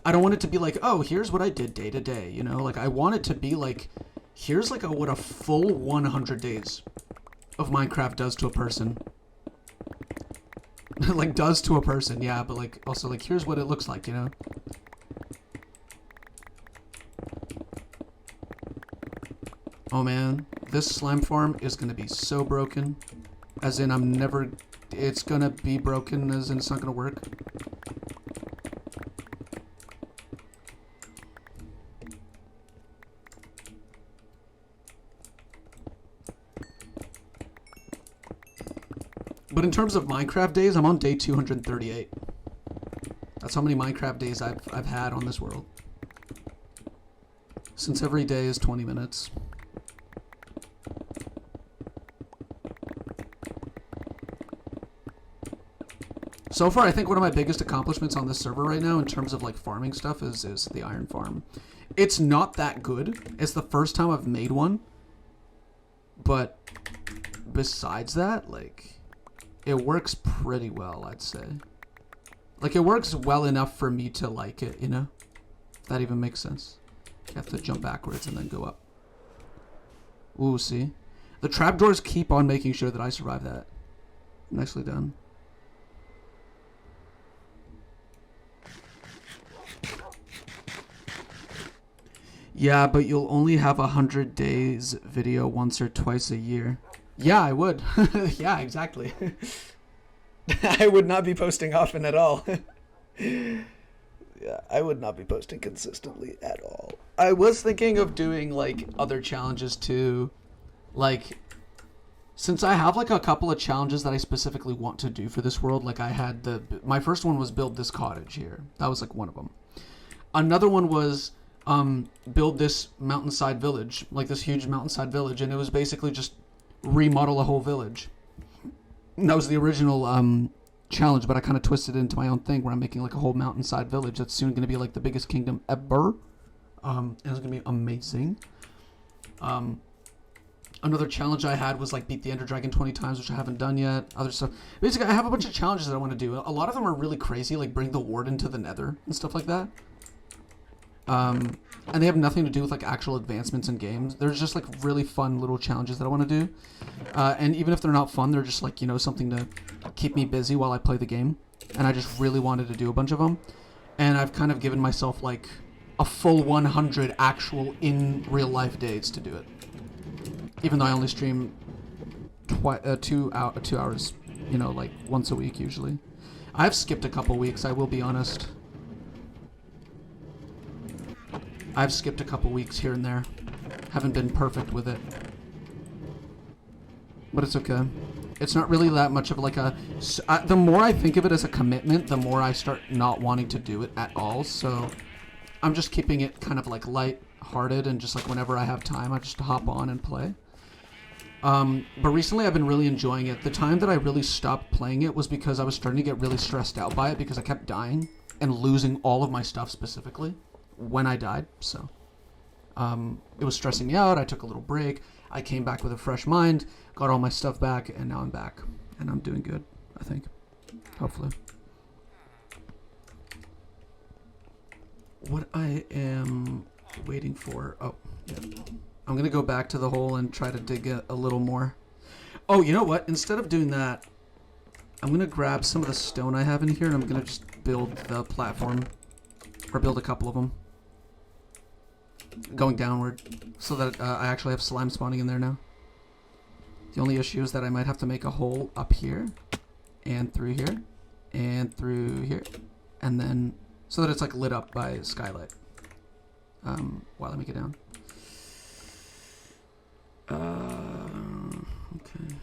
I don't want it to be like, oh, here's what I did day to day, you know, like, I want it to be like, here's like what a full 100 days of Minecraft does to a person. Like, does to a person, yeah, but like, also like, here's what it looks like, you know. Oh man, this slime farm is gonna be so broken. As in, it's gonna be broken, as in it's not gonna work. But in terms of Minecraft days, I'm on day 238. That's how many Minecraft days I've had on this world. Since every day is 20 minutes. So far, I think one of my biggest accomplishments on this server right now in terms of like farming stuff is the iron farm. It's not that good. It's the first time I've made one. But besides that, like, it works pretty well, I'd say. Like, it works well enough for me to like it, you know? If that even makes sense. You have to jump backwards and then go up. Ooh, see? The trapdoors keep on making sure that I survive that. Nicely done. Yeah, but you'll only have 100 days video once or twice a year. Yeah, I would. Yeah, exactly. I would not be posting often at all. Yeah, I would not be posting consistently at all. I was thinking of doing like other challenges too. Like, since I have like a couple of challenges that I specifically want to do for this world, like I had my first one was build this cottage here. That was like one of them. Another one was build this mountainside village, like this huge mountainside village, and it was basically just remodel a whole village. And that was the original challenge, but I kind of twisted it into my own thing where I'm making like a whole mountainside village that's soon going to be like the biggest kingdom ever. And it's going to be amazing. Another challenge I had was like beat the Ender Dragon 20 times, which I haven't done yet. Other stuff. Basically, I have a bunch of challenges that I want to do. A lot of them are really crazy, like bring the Warden to the Nether and stuff like that. And they have nothing to do with like actual advancements in games. They're just like really fun little challenges that I want to do. And even if they're not fun, they're just like, you know, something to keep me busy while I play the game. And I just really wanted to do a bunch of them. And I've kind of given myself like a full 100 actual in real life days to do it. Even though I only stream 2 hours, you know, like once a week usually. I've skipped a couple weeks, I will be honest. I've skipped a couple weeks here and there. Haven't been perfect with it. But it's okay. It's not really that much of like a... the more I think of it as a commitment, the more I start not wanting to do it at all. So I'm just keeping it kind of like light-hearted and just like whenever I have time, I just hop on and play. But recently I've been really enjoying it. The time that I really stopped playing it was because I was starting to get really stressed out by it because I kept dying and losing all of my stuff specifically when I died. So it was stressing me out. I took a little break. I came back with a fresh mind, got all my stuff back, and now I'm back. And I'm doing good, I think. Hopefully. What I am waiting for... Oh, yeah. I'm going to go back to the hole and try to dig a little more. Oh, you know what? Instead of doing that, I'm going to grab some of the stone I have in here, and I'm going to just build the platform. Or build a couple of them. Going downward. So that I actually have slime spawning in there now. The only issue is that I might have to make a hole up here. And through here. And through here. And then... so that it's like lit up by skylight. While I make it down. Okay.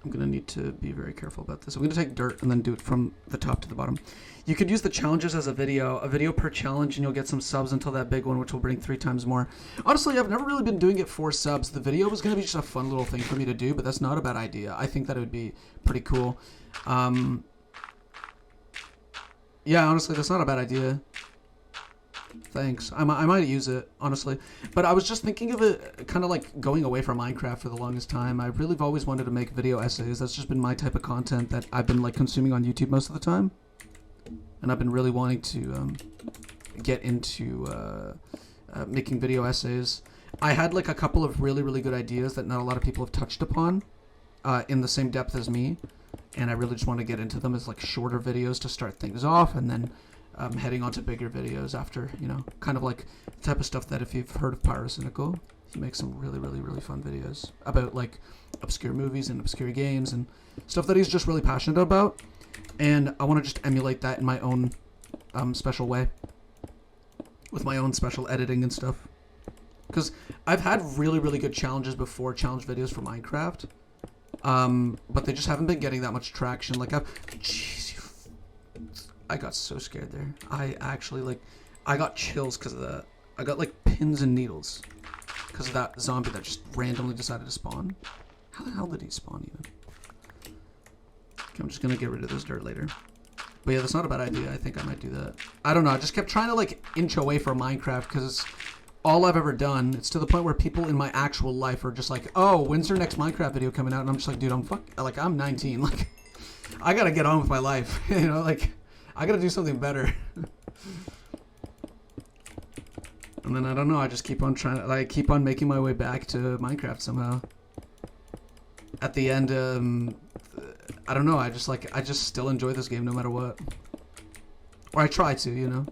I'm gonna need to be very careful about this. I'm gonna take dirt and then do it from the top to the bottom. You could use the challenges as a video per challenge, and you'll get some subs until that big one, which will bring 3 times more. Honestly, I've never really been doing it for subs. The video was gonna be just a fun little thing for me to do, but that's not a bad idea. I think that it would be pretty cool. Yeah, honestly, that's not a bad idea. Thanks. I might use it, honestly. But I was just thinking of it kind of like going away from Minecraft for the longest time. I really have always wanted to make video essays. That's just been my type of content that I've been like consuming on YouTube most of the time. And I've been really wanting to get into making video essays. I had like a couple of really, really good ideas that not a lot of people have touched upon in the same depth as me. And I really just want to get into them as like shorter videos to start things off, and then heading on to bigger videos after, you know, kind of like the type of stuff that if you've heard of Pyrocynical, he makes some really, really, really fun videos about like obscure movies and obscure games and stuff that he's just really passionate about. And I want to just emulate that in my own special way with my own special editing and stuff. Because I've had really, really good challenges before, challenge videos for Minecraft. But they just haven't been getting that much traction. Like, jeez, I got so scared there. I actually, like, I got chills because of that. I got, like, pins and needles because of that zombie that just randomly decided to spawn. How the hell did he spawn even? Okay, I'm just gonna get rid of this dirt later. But yeah, that's not a bad idea. I think I might do that. I don't know. I just kept trying to, like, inch away from Minecraft because all I've ever done. It's to the point where people in my actual life are just like, oh, when's their next Minecraft video coming out? And I'm just like, dude, I'm 19. Like, I gotta get on with my life. You know, like, I gotta do something better. And then I don't know, I just keep on trying to, like, keep on making my way back to Minecraft somehow. At the end, I don't know. I just still enjoy this game no matter what. Or I try to, you know.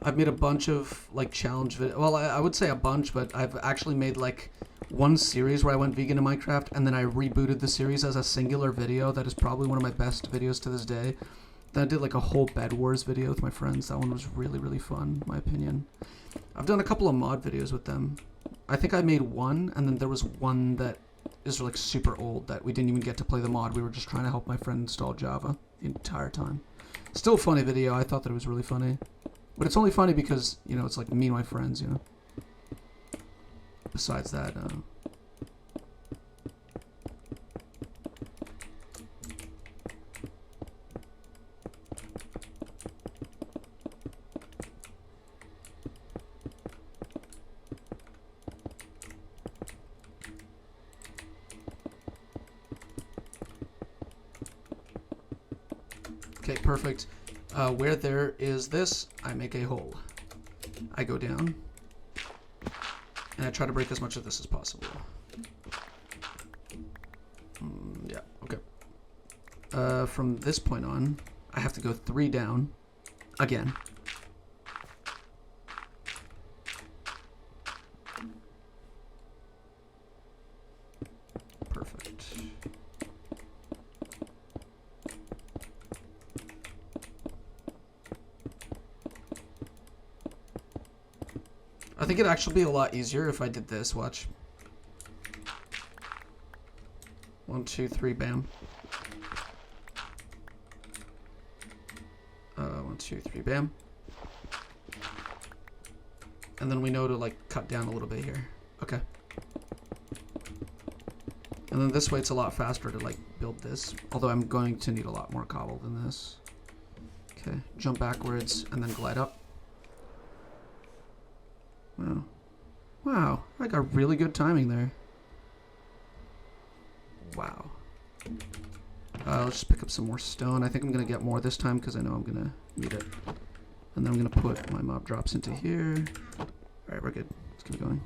I've made a bunch of like challenge videos. Well, I would say a bunch, but I've actually made like one series where I went vegan in Minecraft, and then I rebooted the series as a singular video. That is probably one of my best videos to this day. Then I did like a whole Bed Wars video with my friends. That one was really, really fun, in my opinion. I've done a couple of mod videos with them. I think I made one, and then there was one that is like super old that we didn't even get to play the mod. We were just trying to help my friend install Java the entire time. Still a funny video. I thought that it was really funny. But it's only funny because, you know, it's like me and my friends, you know. Besides that, okay, perfect. Where there is this, I make a hole. I go down, and I try to break as much of this as possible. Yeah, okay. From this point on, I have to go 3 down, again. Perfect. I think it'd actually be a lot easier if I did this. Watch. 1, 2, 3, bam. 1, 2, 3, bam. And then we know to like cut down a little bit here. Okay. And then this way it's a lot faster to like build this. Although I'm going to need a lot more cobble than this. Okay, jump backwards and then glide up. Wow. Wow, I got really good timing there. Wow. Let's just pick up some more stone. I think I'm going to get more this time because I know I'm going to need it. And then I'm going to put my mob drops into here. Alright, we're good. Let's keep going.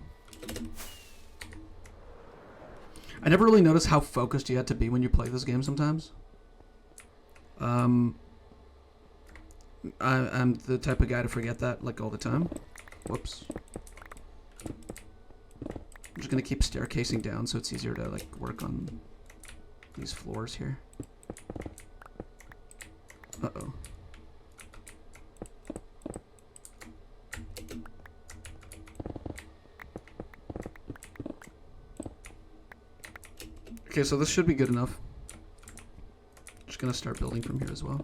I never really noticed how focused you had to be when you play this game sometimes. I'm the type of guy to forget that like all the time. Whoops. I'm just gonna keep staircasing down so it's easier to like work on these floors here. Uh-oh. Okay, so this should be good enough. Just gonna start building from here as well.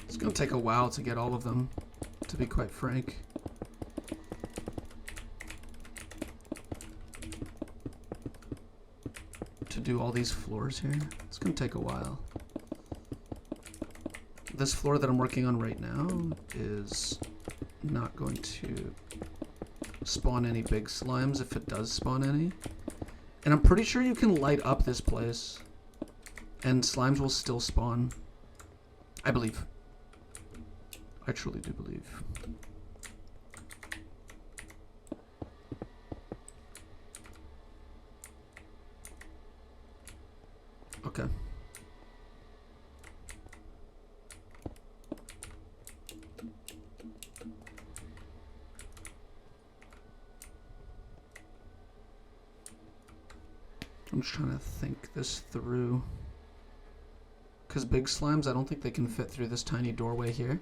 It's gonna take a while to get all of them, to be quite frank. To do all these floors here, it's gonna take a while. This floor that I'm working on right now is not going to spawn any big slimes if it does spawn any. And I'm pretty sure you can light up this place and slimes will still spawn. I believe. I truly do believe. Okay. I'm just trying to think this through. Because big slimes, I don't think they can fit through this tiny doorway here.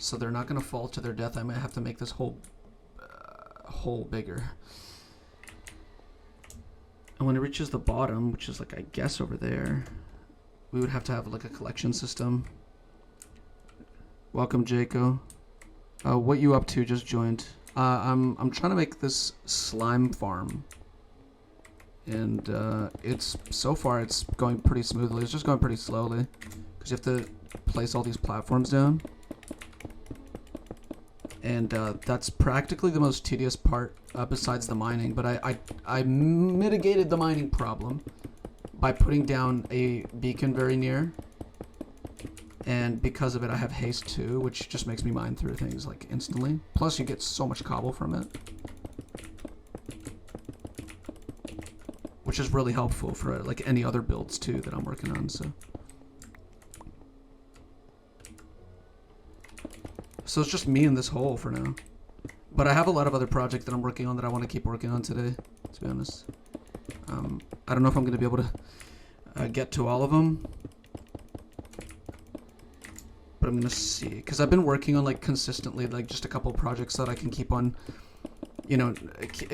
so they're not going to fall to their death. I might have to make this whole hole bigger. And when it reaches the bottom, which is like, I guess over there, we would have to have like a collection system. Welcome, Jaco. What you up to? Just joined. I'm trying to make this slime farm. And it's so far it's going pretty smoothly. It's just going pretty slowly because you have to place all these platforms down. And that's practically the most tedious part besides the mining. But I mitigated the mining problem by putting down a beacon very near. And because of it, I have haste too, which just makes me mine through things like instantly. Plus, you get so much cobble from it, which is really helpful for like any other builds too that I'm working on. So it's just me in this hole for now. But I have a lot of other projects that I'm working on that I want to keep working on today, to be honest. I don't know if I'm going to be able to get to all of them. But I'm going to see. Because I've been working on like consistently like just a couple projects that I can keep on, you know,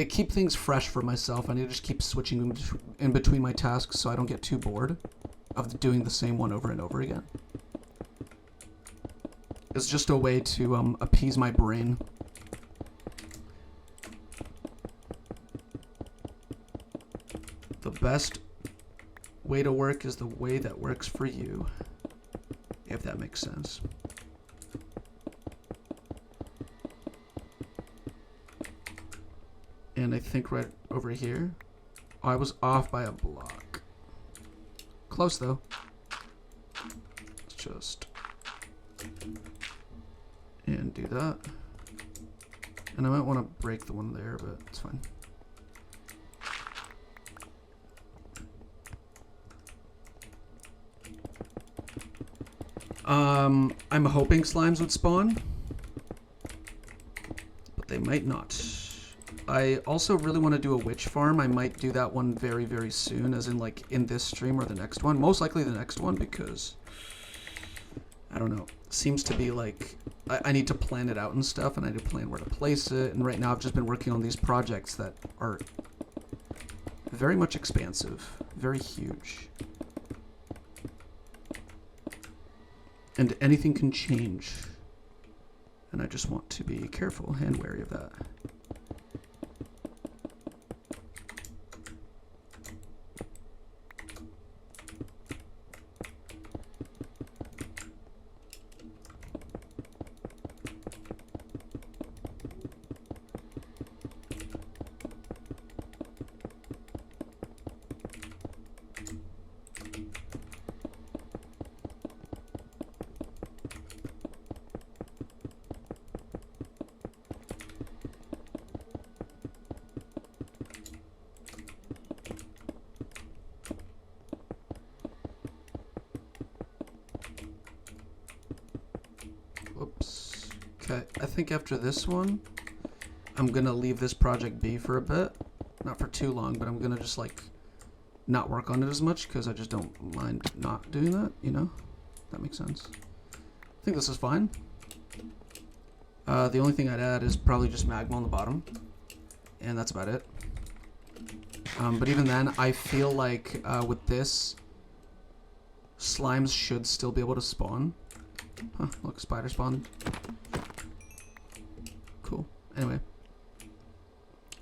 keep things fresh for myself. I need to just keep switching in between my tasks so I don't get too bored of doing the same one over and over again. It's just a way to appease my brain. The best way to work is the way that works for you, if that makes sense. And I think right over here, I was off by a block. Close though. Let's just and do that. And I might want to break the one there, but it's fine. I'm hoping slimes would spawn, but they might not. I also really want to do a witch farm. I might do that one very, very soon, as in like in this stream or the next one. Most likely the next one, because I don't know. Seems to be like I need to plan it out and stuff, and I need to plan where to place it. And right now I've just been working on these projects that are very much expansive, very huge. And anything can change. And I just want to be careful and wary of that. Oops. Okay, I think after this one, I'm gonna leave this project be for a bit. Not for too long, but I'm gonna just like not work on it as much because I just don't mind not doing that, you know? That makes sense. I think this is fine. The only thing I'd add is probably just magma on the bottom. And that's about it. But even then, I feel like with this, slimes should still be able to spawn. Huh, look, spider spawned. Cool. Anyway.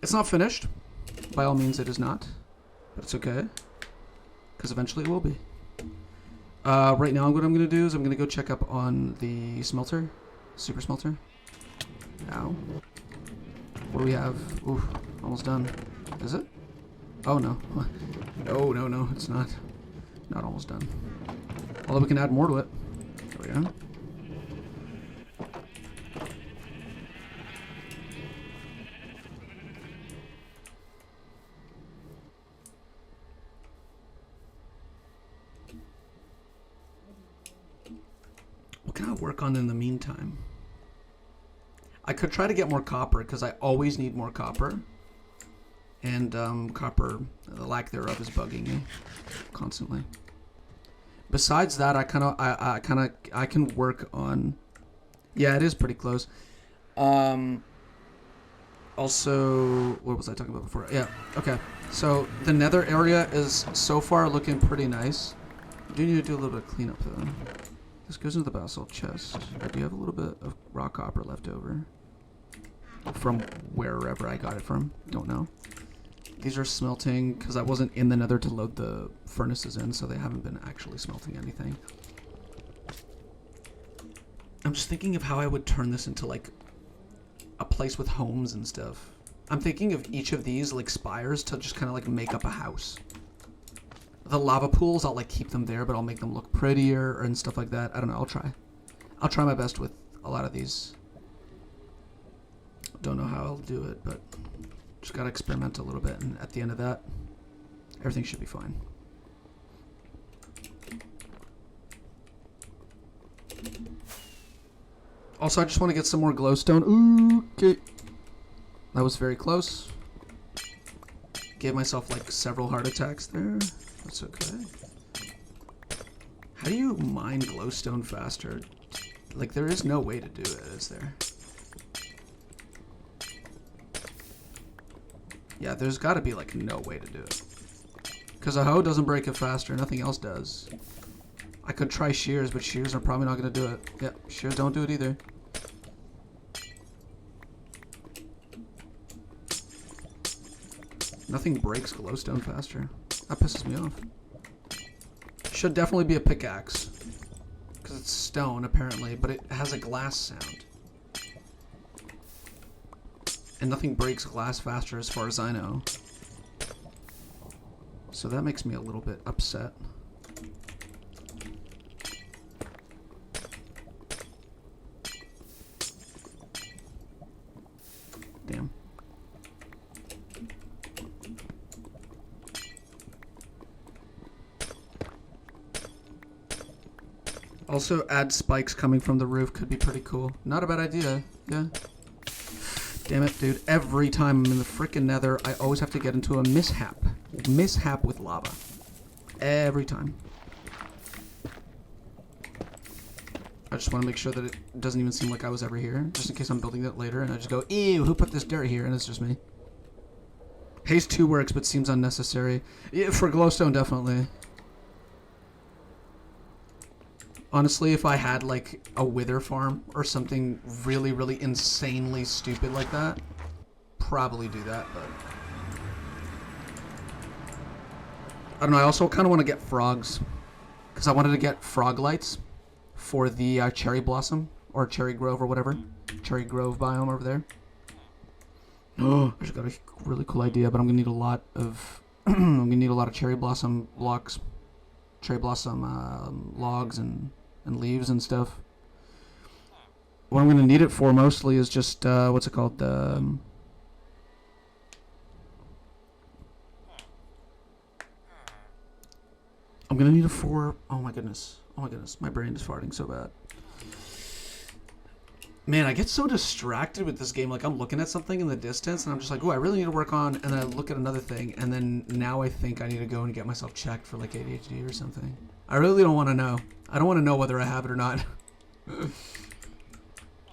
It's not finished. By all means, it is not. But it's okay. Because eventually it will be. Right now, what I'm going to do is I'm going to go check up on the smelter. Super smelter. Ow. What do we have? Ooh, almost done. Is it? Oh, no. No, no, no, it's not. Not almost done. Although we can add more to it. There we go. What can I work on in the meantime? I could try to get more copper because I always need more copper. And copper, the lack thereof, is bugging me constantly. Besides that, I can work on Yeah, it is pretty close. Also, what was I talking about before? Yeah, okay. So the nether area is so far looking pretty nice. I do need to do a little bit of cleanup though. This goes into the basalt chest. I do have a little bit of rock copper left over. From wherever I got it from. Don't know. These are smelting because I wasn't in the nether to load the furnaces in, so they haven't been actually smelting anything. I'm just thinking of how I would turn this into like a place with homes and stuff. I'm thinking of each of these like spires to just kind of like make up a house. The lava pools, I'll like keep them there, but I'll make them look prettier and stuff like that. I don't know, I'll try. I'll try my best with a lot of these. Don't know how I'll do it, but just gotta experiment a little bit, and at the end of that, everything should be fine. Also, I just want to get some more glowstone. Ooh, okay. That was very close. Gave myself like several heart attacks there. That's okay. How do you mine glowstone faster? Like, there is no way to do it, is there? Yeah, there's got to be like no way to do it. Because a hoe doesn't break it faster. Nothing else does. I could try shears, but shears are probably not going to do it. Yep, shears don't do it either. Nothing breaks glowstone faster. That pisses me off. Should definitely be a pickaxe. Because it's stone, apparently, but it has a glass sound. And nothing breaks glass faster as far as I know. So that makes me a little bit upset. Damn. Also, add spikes coming from the roof could be pretty cool. Not a bad idea, yeah. Damn it, dude. Every time I'm in the frickin' nether, I always have to get into a mishap. Mishap with lava. Every time. I just want to make sure that it doesn't even seem like I was ever here. Just in case I'm building it later and I just go, ew, who put this dirt here? And it's just me. Haste 2 works, but seems unnecessary. Yeah, for glowstone, definitely. Honestly, if I had like a wither farm or something really, really insanely stupid like that, probably do that, but I don't know. I also kind of want to get frogs because I wanted to get frog lights for the cherry blossom or cherry grove or whatever. Cherry grove biome over there. Oh, I just got a really cool idea, but I'm gonna need a lot of I'm gonna need a lot of cherry blossom blocks, cherry blossom logs and leaves and stuff. What I'm going to need it for mostly is just, what's it called? I'm going to need it for, oh my goodness, my brain is farting so bad. Man, I get so distracted with this game. Like, I'm looking at something in the distance, and I'm just like, oh, I really need to work on, and then I look at another thing, and then now I think I need to go and get myself checked for, like, ADHD or something. I really don't want to know. I don't want to know whether I have it or not.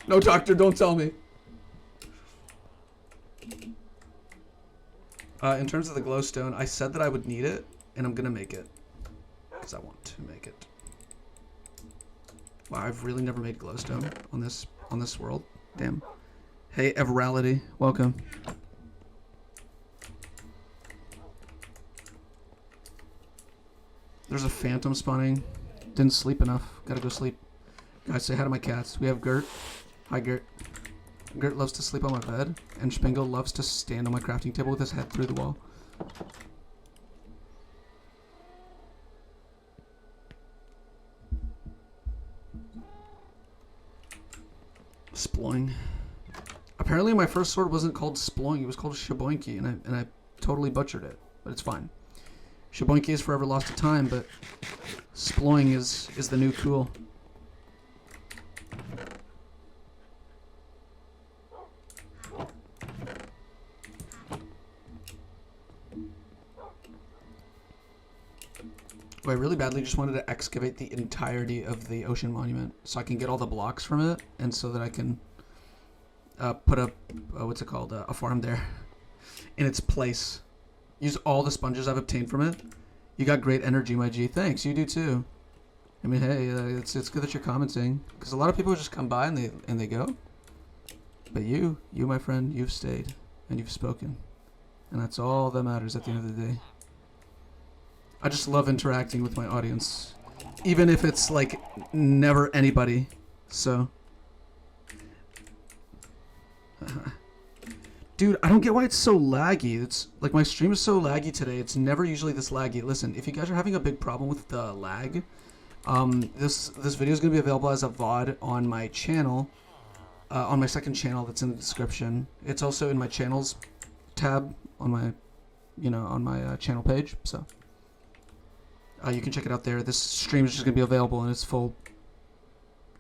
No, doctor, don't tell me. In terms of the glowstone, I said that I would need it, and I'm going to make it. Because I want to make it. Wow, I've really never made glowstone on this world. Damn. Hey, Everality, welcome. There's a phantom spawning. Didn't sleep enough. Gotta go sleep. Guys, say hi to my cats. We have Gert. Hi, Gert. Gert loves to sleep on my bed, and Spingo loves to stand on my crafting table with his head through the wall. Sploing. Apparently my first sword wasn't called Sploing, it was called Shaboinky, and I totally butchered it, but it's fine. Shaboinky is forever lost to time, but Sploing is the new cool. I really badly just wanted to excavate the entirety of the ocean monument so I can get all the blocks from it, and so that I can put up, what's it called, a farm there in its place. Use all the sponges I've obtained from it. You got great energy, my G. Thanks, you do too. I mean, hey, it's good that you're commenting, because a lot of people just come by and they go. But you, my friend, you've stayed, and you've spoken. And that's all that matters at the end of the day. I just love interacting with my audience. Even if it's, like, never anybody. So. Dude, I don't get why it's so laggy. It's, like, my stream is so laggy today. It's never usually this laggy. Listen, if you guys are having a big problem with the lag, this video is going to be available as a VOD on my channel. On my second channel that's in the description. It's also in my channels tab on my, on my channel page. So you can check it out there. This stream is just gonna be available in its full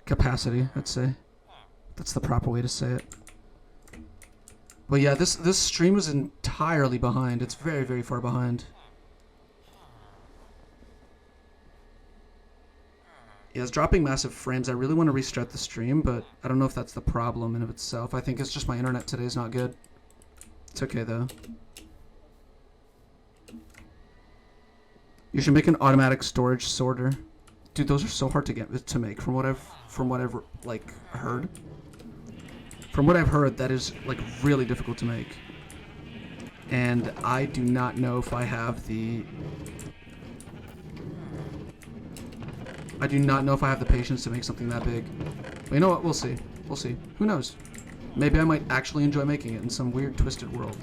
capacity. I'd say that's the proper way to say it. But yeah, this stream is entirely behind. It's very, very far behind. Yeah, it's dropping massive frames. I really want to restart the stream, but I don't know if that's the problem in of itself. I think it's just my internet today is not good. It's okay though. You should make an automatic storage sorter. Dude, those are so hard to make from what I've like heard. From what I've heard, that is like really difficult to make. And I do not know if I have the patience to make something that big. But you know what? We'll see. We'll see. Who knows? Maybe I might actually enjoy making it in some weird, twisted world.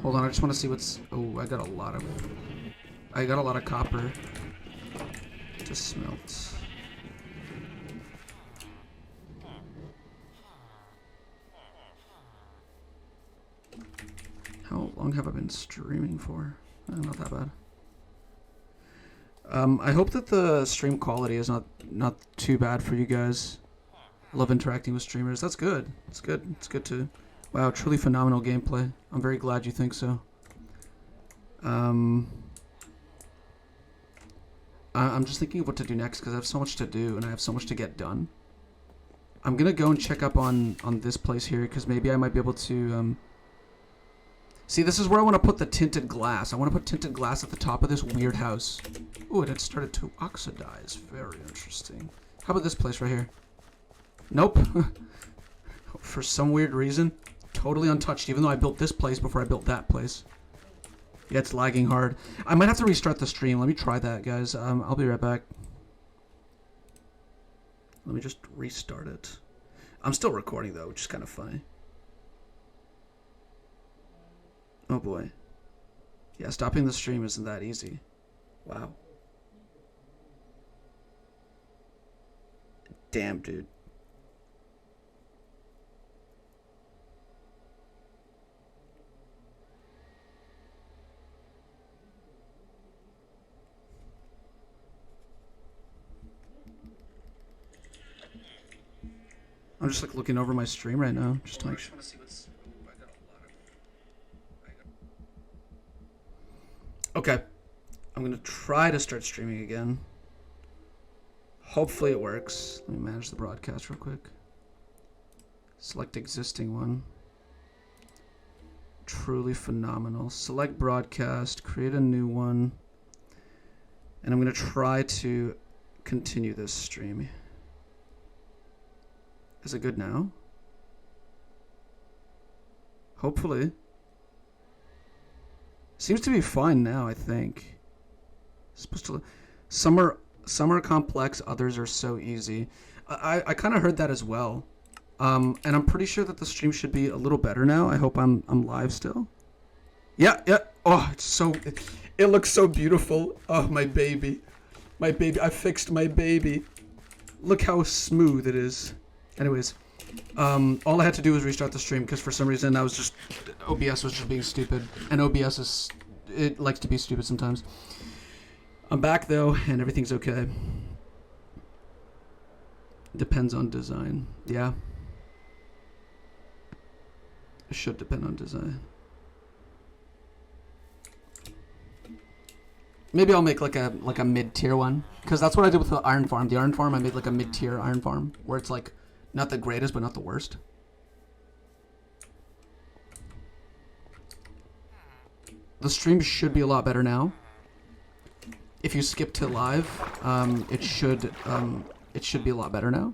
Hold on, I just want to see what's... Oh, I got a lot of copper to smelt. How long have I been streaming for? Not that bad. I hope that the stream quality is not too bad for you guys. I love interacting with streamers. That's good. It's good. It's good too. Wow, truly phenomenal gameplay. I'm very glad you think so. I'm just thinking of what to do next because I have so much to do and I have so much to get done. I'm gonna go and check up on this place here because maybe I might be able to see, this is where I want to put the tinted glass. I want to put tinted glass at the top of this weird house. Ooh, it had started to oxidize. Very interesting. How about this place right here? Nope. For some weird reason, totally untouched, even though I built this place before I built that place. Yeah, it's lagging hard. I might have to restart the stream. Let me try that, guys. I'll be right back. Let me just restart it. I'm still recording, though, which is kind of funny. Oh, boy. Yeah, stopping the stream isn't that easy. Wow. Damn, dude. I'm just like looking over my stream right now, just to make sure. Okay, I'm gonna try to start streaming again. Hopefully it works. Let me manage the broadcast real quick. Select existing one. Truly phenomenal. Select broadcast, create a new one. And I'm gonna try to continue this stream. Is it good now? Hopefully. Seems to be fine now, I think. Supposed to. Some are complex, others are so easy. I kind of heard that as well. And I'm pretty sure that the stream should be a little better now. I hope I'm live still. Yeah. Oh, it's so. It looks so beautiful. Oh, my baby. My baby. I fixed my baby. Look how smooth it is. Anyways, all I had to do was restart the stream because for some reason OBS was just being stupid, and it likes to be stupid sometimes. I'm back though, and everything's okay. Depends on design. Yeah. It should depend on design. Maybe I'll make like a mid-tier one, because that's what I did with the iron farm. The iron farm, I made like a mid-tier iron farm, where it's like not the greatest, but not the worst. The stream should be a lot better now. If you skip to live, it should be a lot better now.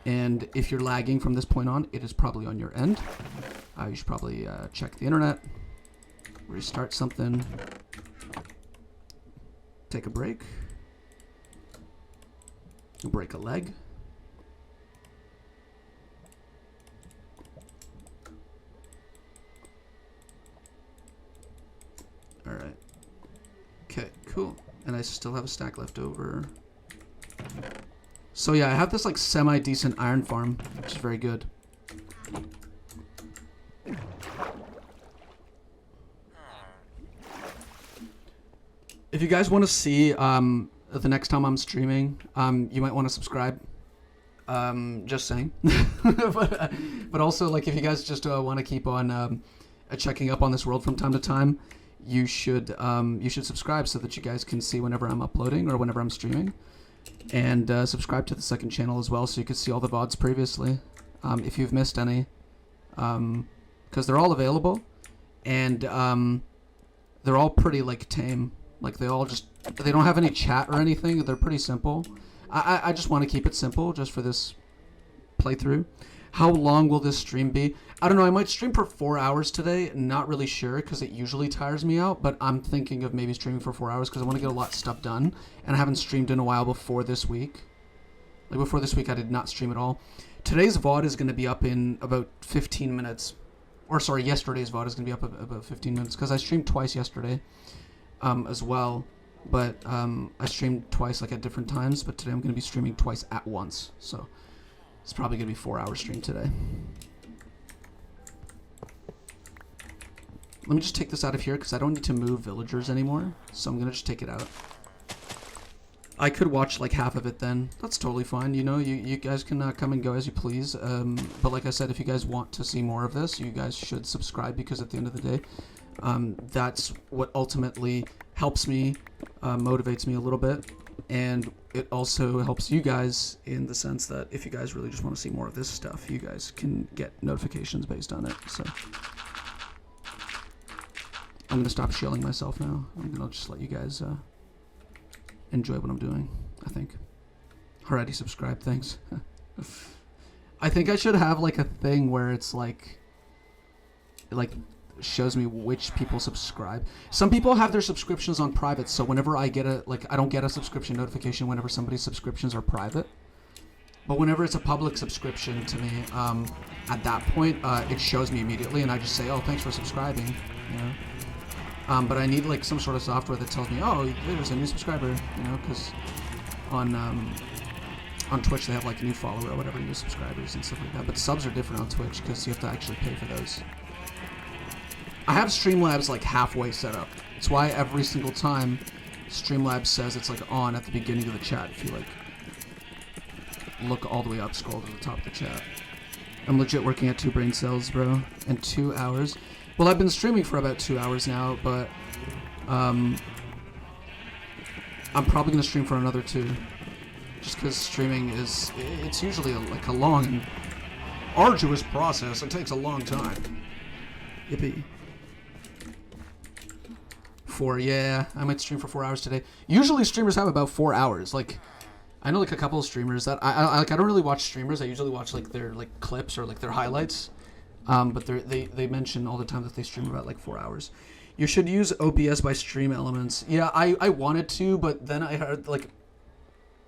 And if you're lagging from this point on, it is probably on your end. You should probably check the internet, restart something, take a break, break a leg. All right. Okay, cool. And I still have a stack left over. So yeah, I have this like semi-decent iron farm, which is very good. If you guys want to see the next time I'm streaming, you might want to subscribe. Just saying. but also, like, if you guys just want to keep on checking up on this world from time to time, you should subscribe so that you guys can see whenever I'm uploading or whenever I'm streaming. And subscribe to the second channel as well so you can see all the VODs previously, if you've missed any. Because they're all available, and they're all pretty, like, tame. Like, they don't have any chat or anything. They're pretty simple. I just want to keep it simple just for this playthrough. How long will this stream be? I don't know. I might stream for 4 hours today. Not really sure because it usually tires me out. But I'm thinking of maybe streaming for 4 hours because I want to get a lot of stuff done. And I haven't streamed in a while before this week. Like before this week, I did not stream at all. Today's VOD is going to be up in about 15 minutes. Or sorry, yesterday's VOD is going to be up about 15 minutes because I streamed twice yesterday as well. But I streamed twice like at different times. But today I'm going to be streaming twice at once. So it's probably going to be a 4-hour stream today. Let me just take this out of here because I don't need to move villagers anymore. So I'm going to just take it out. I could watch like half of it then. That's totally fine. You know, you guys can come and go as you please. But like I said, if you guys want to see more of this, you guys should subscribe because at the end of the day, that's what ultimately helps me, motivates me a little bit. And it also helps you guys in the sense that if you guys really just want to see more of this stuff, you guys can get notifications based on it. So I'm going to stop shilling myself now. I'm going to just let you guys enjoy what I'm doing, I think. Already subscribed, thanks. I think I should have like a thing where it's like shows me which people subscribe. Some people have their subscriptions on private, so whenever I get I don't get a subscription notification whenever somebody's subscriptions are private. But whenever it's a public subscription to me, at that point, it shows me immediately, and I just say, oh, thanks for subscribing, you know. But I need like some sort of software that tells me, oh, there's a new subscriber, you know, because on Twitch they have like a new follower or whatever, new subscribers and stuff like that. But subs are different on Twitch because you have to actually pay for those. I have Streamlabs like halfway set up. It's why every single time Streamlabs says it's like on at the beginning of the chat. If you like look all the way up, scroll to the top of the chat. I'm legit working at 2 brain cells, bro, in 2 hours. Well, I've been streaming for about 2 hours now, but I'm probably gonna stream for another 2, just because streaming it's usually like a long and arduous process. It takes a long time. Yippee. 4, yeah, I might stream for 4 hours today. Usually streamers have about 4 hours. Like, I know like a couple of streamers that I don't really watch streamers. I usually watch like their like clips or like their highlights. But they mention all the time that they stream about like 4 hours. You should use OBS by Stream Elements. Yeah, I wanted to, but then I heard like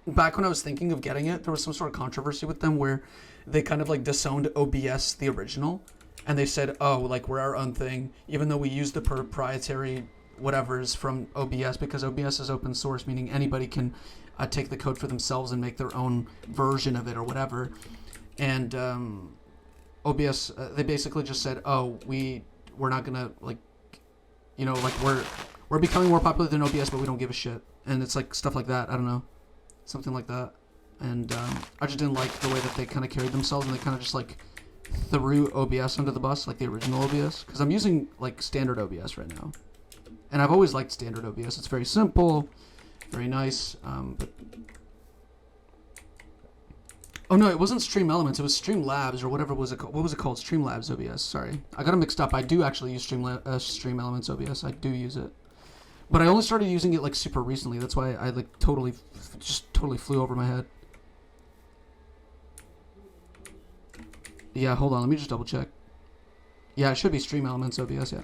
back when I was thinking of getting it, there was some sort of controversy with them where they kind of like disowned OBS the original, and they said, oh, like we're our own thing, even though we use the proprietary whatever's from OBS, because OBS is open source, meaning anybody can take the code for themselves and make their own version of it or whatever. And OBS, they basically just said, oh, we're not gonna, like, you know, like we're becoming more popular than OBS, but we don't give a shit. And it's like stuff like that. I don't know, something like that. And I just didn't like the way that they kind of carried themselves, and they kind of just like threw OBS under the bus, like the original OBS, because I'm using like standard OBS right now. And I've always liked standard OBS. It's very simple, very nice. But oh no, it wasn't Stream Elements. It was Stream Labs or whatever was it called? What was it called? Stream Labs OBS. Sorry, I got it mixed up. I do actually use Stream Elements OBS. I do use it, but I only started using it like super recently. That's why I like totally flew over my head. Yeah, hold on. Let me just double check. Yeah, it should be Stream Elements OBS. Yeah.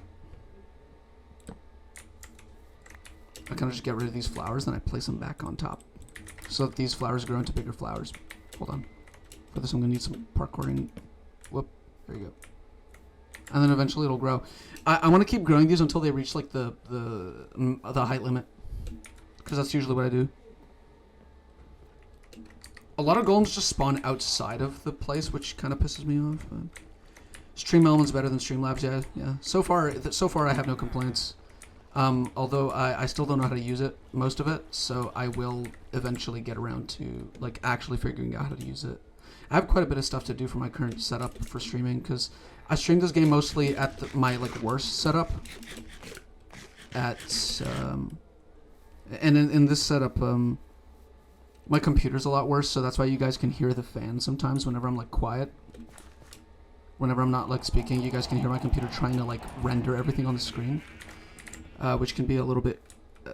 I kind of just get rid of these flowers, then I place them back on top, so that these flowers grow into bigger flowers. Hold on. For this, I'm gonna need some parkouring. Whoop. There you go. And then eventually it'll grow. I want to keep growing these until they reach like the height limit, because that's usually what I do. A lot of golems just spawn outside of the place, which kind of pisses me off. But Stream Elements better than Streamlabs, yeah. So far I have no complaints. Although I still don't know how to use it, most of it, so I will eventually get around to like actually figuring out how to use it. I have quite a bit of stuff to do for my current setup for streaming, because I stream this game mostly at my like worst setup. And in this setup, my computer's a lot worse, so that's why you guys can hear the fan sometimes whenever I'm like quiet. Whenever I'm not like speaking, you guys can hear my computer trying to like render everything on the screen. Which can be a little bit,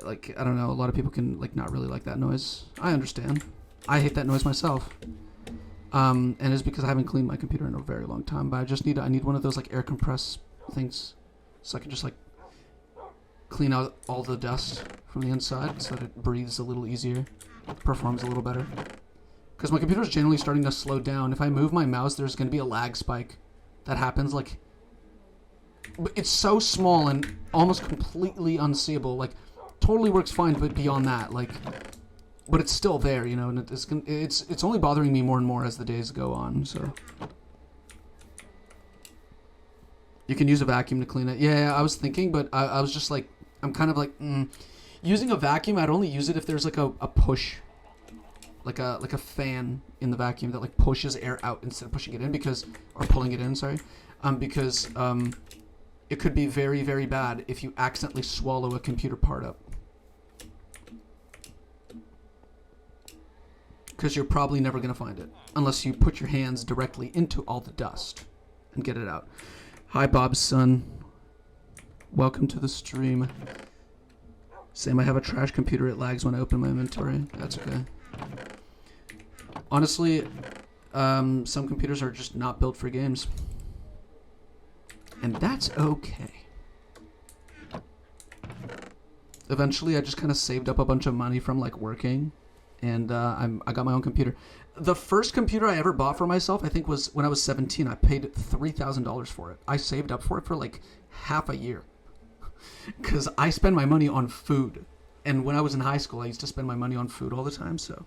like, I don't know, a lot of people can, like, not really like that noise. I understand. I hate that noise myself. And it's because I haven't cleaned my computer in a very long time, but I need one of those, like, air compress things, so I can just, like, clean out all the dust from the inside, so that it breathes a little easier, performs a little better. Because my computer is generally starting to slow down. If I move my mouse, there's going to be a lag spike that happens, like, but it's so small and almost completely unseeable. Like, totally works fine, but beyond that, like, but it's still there, you know. And it's only bothering me more and more as the days go on. So you can use a vacuum to clean it. Yeah, I was thinking, but I was just like, I'm kind of like, using a vacuum. I'd only use it if there's like a push, like a fan in the vacuum that like pushes air out instead of pushing it in, or pulling it in. Sorry, because it could be very, very bad if you accidentally swallow a computer part up. Because you're probably never going to find it. Unless you put your hands directly into all the dust and get it out. Hi, Bob's son. Welcome to the stream. Same, I have a trash computer. It lags when I open my inventory. That's okay. Honestly, some computers are just not built for games. And that's okay. Eventually, I just kind of saved up a bunch of money from like working, and I got my own computer. The first computer I ever bought for myself, I think, was when I was 17. I paid $3,000 for it. I saved up for it for like half a year, because I spend my money on food. And when I was in high school, I used to spend my money on food all the time. So,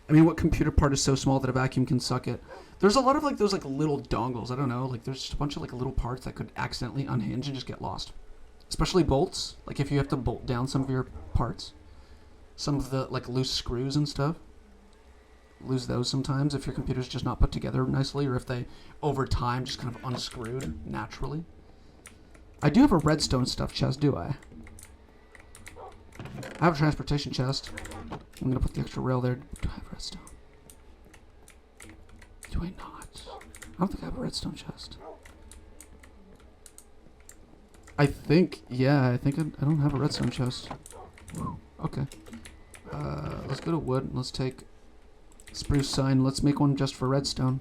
I mean, what computer part is so small that a vacuum can suck it? There's a lot of like those like little dongles. I don't know. Like there's just a bunch of like little parts that could accidentally unhinge and just get lost. Especially bolts. Like if you have to bolt down some of your parts, some of the like loose screws and stuff. Lose those sometimes if your computer's just not put together nicely, or if they over time just kind of unscrewed naturally. I do have a redstone stuff chest, do I? I have a transportation chest. I'm gonna put the extra rail there. Do I have redstone? Do I not? I don't think I have a redstone chest. I think, yeah, I think I don't have a redstone chest. Okay. Let's go to wood. Let's take spruce sign. Let's make one just for redstone.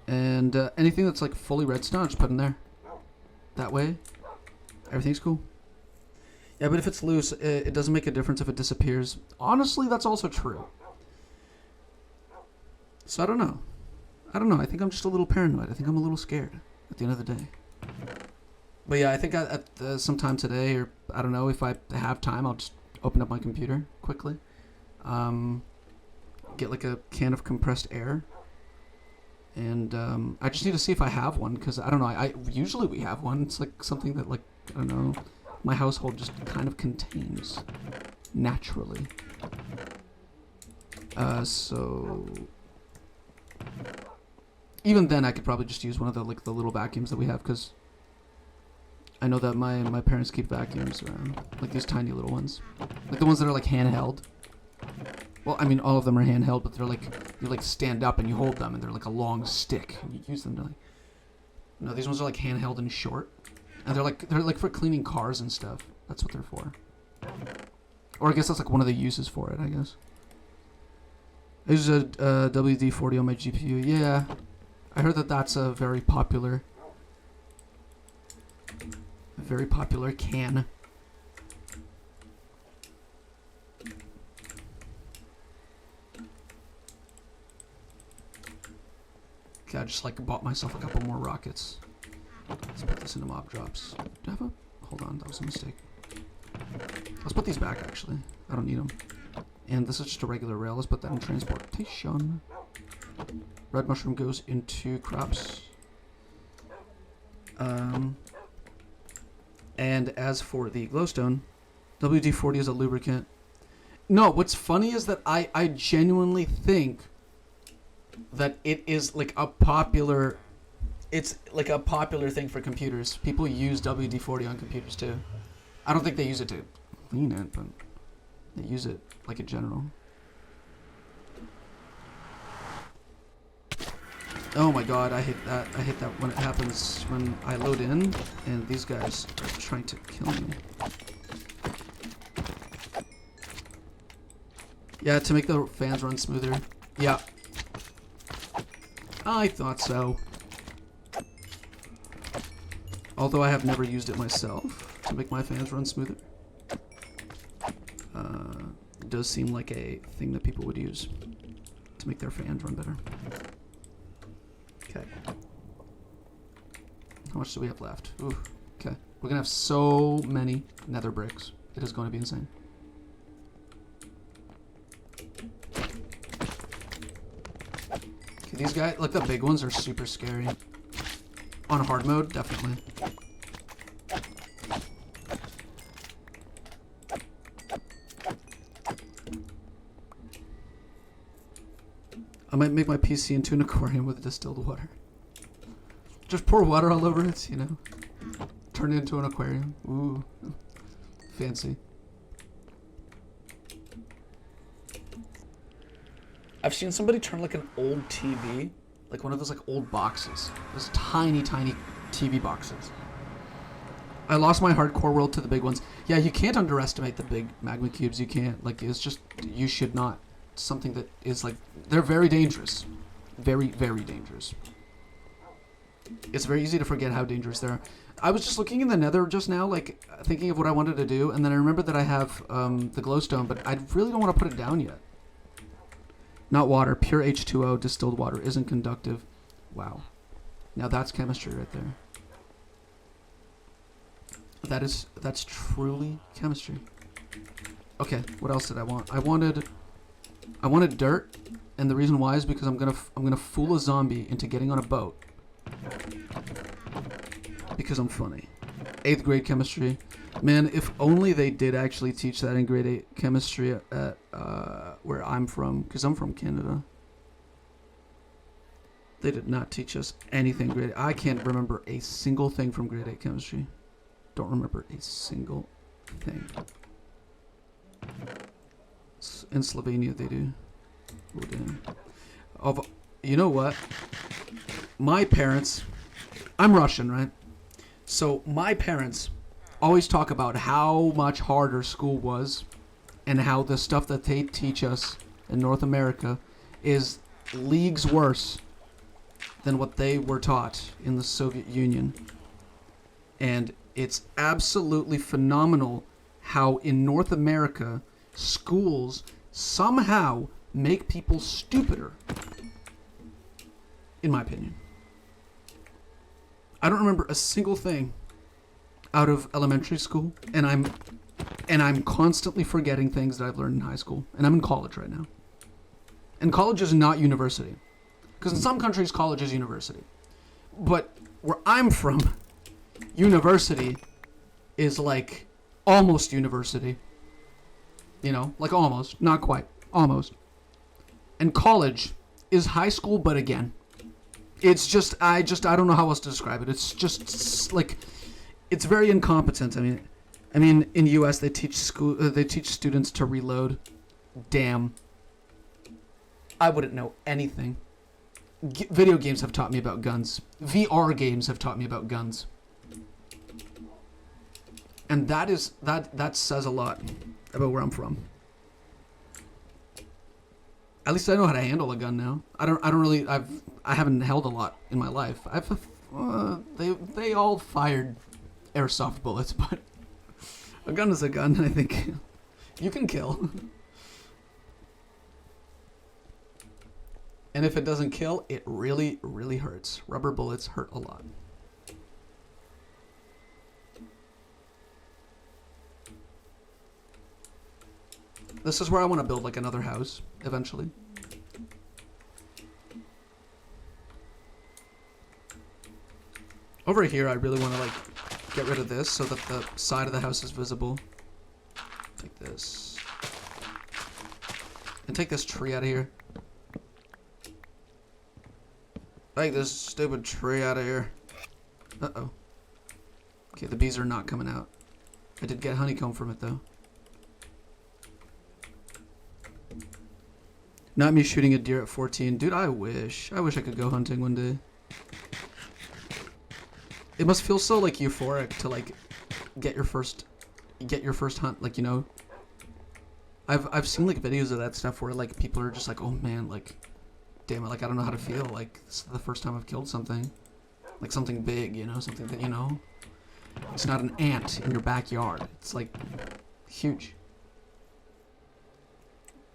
And anything that's like fully redstone, I'll just put in there. That way, everything's cool. Yeah, but if it's loose, it doesn't make a difference if it disappears. Honestly, that's also true. So I don't know. I think I'm just a little paranoid. I think I'm a little scared at the end of the day. But yeah, I think at sometime today, or I don't know, if I have time, I'll just open up my computer quickly. Get like a can of compressed air. And I just need to see if I have one, because I don't know. Usually we have one. It's like something that, like, I don't know, my household just kind of contains naturally. So Even then, I could probably just use one of the like the little vacuums that we have, because I know that my parents keep vacuums around, like these tiny little ones, like the ones that are like handheld. Well, I mean, all of them are handheld, but they're like, you like stand up and you hold them, and they're like a long stick, and you use them to like. No, these ones are like handheld and short, and they're like for cleaning cars and stuff. That's what they're for. Or I guess that's like one of the uses for it, I guess. There's a WD-40 on my GPU. Yeah, I heard that that's a very popular can. Okay, I just like bought myself a couple more rockets. Let's put this into mob drops. Do I have a... Hold on, that was a mistake. Let's put these back, actually. I don't need them. And this is just a regular rail. Let's put that in transportation. Red mushroom goes into crops. And as for the glowstone, WD-40 is a lubricant. No, what's funny is that I genuinely think that it is like a popular... It's like a popular thing for computers. People use WD-40 on computers too. I don't think they use it to clean it, but they use it like in general. Oh my god, I hate that. I hate that when it happens when I load in and these guys are trying to kill me. Yeah, to make the fans run smoother. Yeah. I thought so. Although I have never used it myself to make my fans run smoother. It does seem like a thing that people would use to make their fans run better. Okay. How much do we have left? Ooh, okay. We're gonna have so many nether bricks. It is going to be insane. Okay, these guys, like the big ones, are super scary. On hard mode, definitely. I might make my PC into an aquarium with distilled water. Just pour water all over it, you know. Turn it into an aquarium. Ooh. Fancy. I've seen somebody turn like an old TV, like one of those like old boxes. Those tiny, tiny TV boxes. I lost my hardcore world to the big ones. Yeah, you can't underestimate the big magma cubes. You can't. Like, it's just, you should not. Something that is like, they're very dangerous. Very, very dangerous. It's very easy to forget how dangerous they are. I was just looking in the nether just now, like, thinking of what I wanted to do, and then I remembered that I have the glowstone, but I really don't want to put it down yet. Not water, pure H2O, distilled water, isn't conductive. Wow. Now that's chemistry right there. That's truly chemistry. Okay, what else did I want? I wanted dirt, and the reason why is because I'm gonna fool a zombie into getting on a boat. Because I'm funny. 8th grade chemistry. Man, if only they did actually teach that in grade 8 chemistry at where I'm from, because I'm from Canada. They did not teach us anything grade 8. I can't remember a single thing from grade 8 chemistry. Don't remember a single thing. In Slovenia they do. Oh, damn. You know what? My parents, I'm Russian, right? So my parents always talk about how much harder school was and how the stuff that they teach us in North America is leagues worse than what they were taught in the Soviet Union. And it's absolutely phenomenal how in North America schools somehow make people stupider, in my opinion. I don't remember a single thing out of elementary school, and I'm constantly forgetting things that I've learned in high school, and I'm in college right now. And college is not university, because in some countries college is university, but where I'm from, university is like almost university. You know, like almost, not quite, almost. And college is high school, but again. It's just I don't know how else to describe it. It's just like it's very incompetent. I mean in US they teach students to reload. Damn. I wouldn't know anything. Video games have taught me about guns. VR games have taught me about guns. And that says a lot about where I'm from. At least I know how to handle a gun now. I haven't held a lot in my life. They all fired airsoft bullets, but a gun is a gun. I think you can kill. And if it doesn't kill, it really, really hurts. Rubber bullets hurt a lot. This is where I want to build like another house eventually. Over here, I really want to like get rid of this so that the side of the house is visible. Take this. And take this tree out of here. Take this stupid tree out of here. Uh-oh. Okay, the bees are not coming out. I did get honeycomb from it, though. Not me shooting a deer at 14. Dude, I wish. I wish I could go hunting one day. It must feel so, like, euphoric to, like, get your first hunt. Like, you know. I've seen, like, videos of that stuff where, like, people are just like, oh, man, like... Damn it, like, I don't know how to feel. Like, this is the first time I've killed something. Like, something big, you know? Something that, you know? It's not an ant in your backyard. It's, like, huge.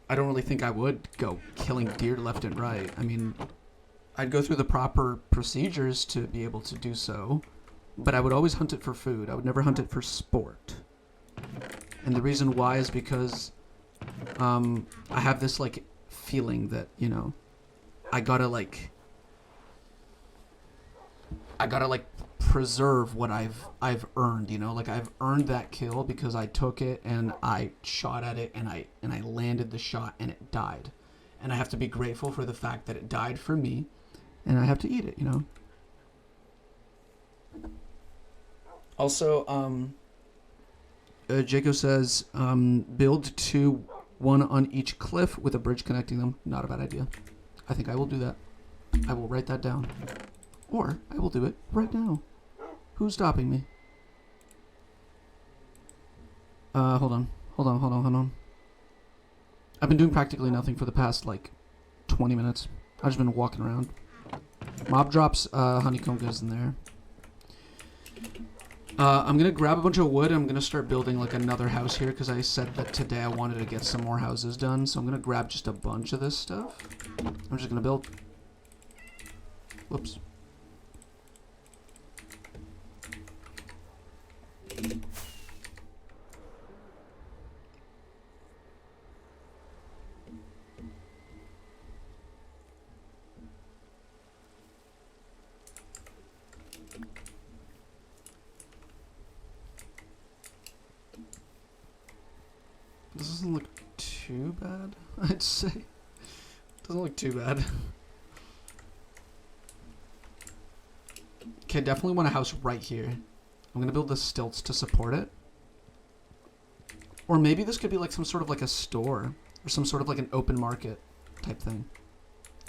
I don't really think I would go killing deer left and right. I mean, I'd go through the proper procedures to be able to do so. But I would always hunt it for food. I would never hunt it for sport. And the reason why is because I have this, like, feeling that, you know... I gotta preserve what I've earned, you know, like I've earned that kill because I took it and I shot at it and I landed the shot and it died, and I have to be grateful for the fact that it died for me, and I have to eat it, you know. Also, Jaco says build 2, 1 on each cliff with a bridge connecting them. Not a bad idea. I think I will do that. I will write that down. Or I will do it right now. Who's stopping me? Hold on. I've been doing practically nothing for the past, like, 20 minutes. I've just been walking around. Mob drops honeycomb goes in there. I'm going to grab a bunch of wood. I'm going to start building, like, another house here because I said that today I wanted to get some more houses done. So I'm going to grab just a bunch of this stuff. I'm just going to build. Whoops. This doesn't look too bad, I'd say. Doesn't look too bad. Okay, definitely want a house right here. I'm gonna build the stilts to support it. Or maybe this could be like some sort of like a store or some sort of like an open market type thing.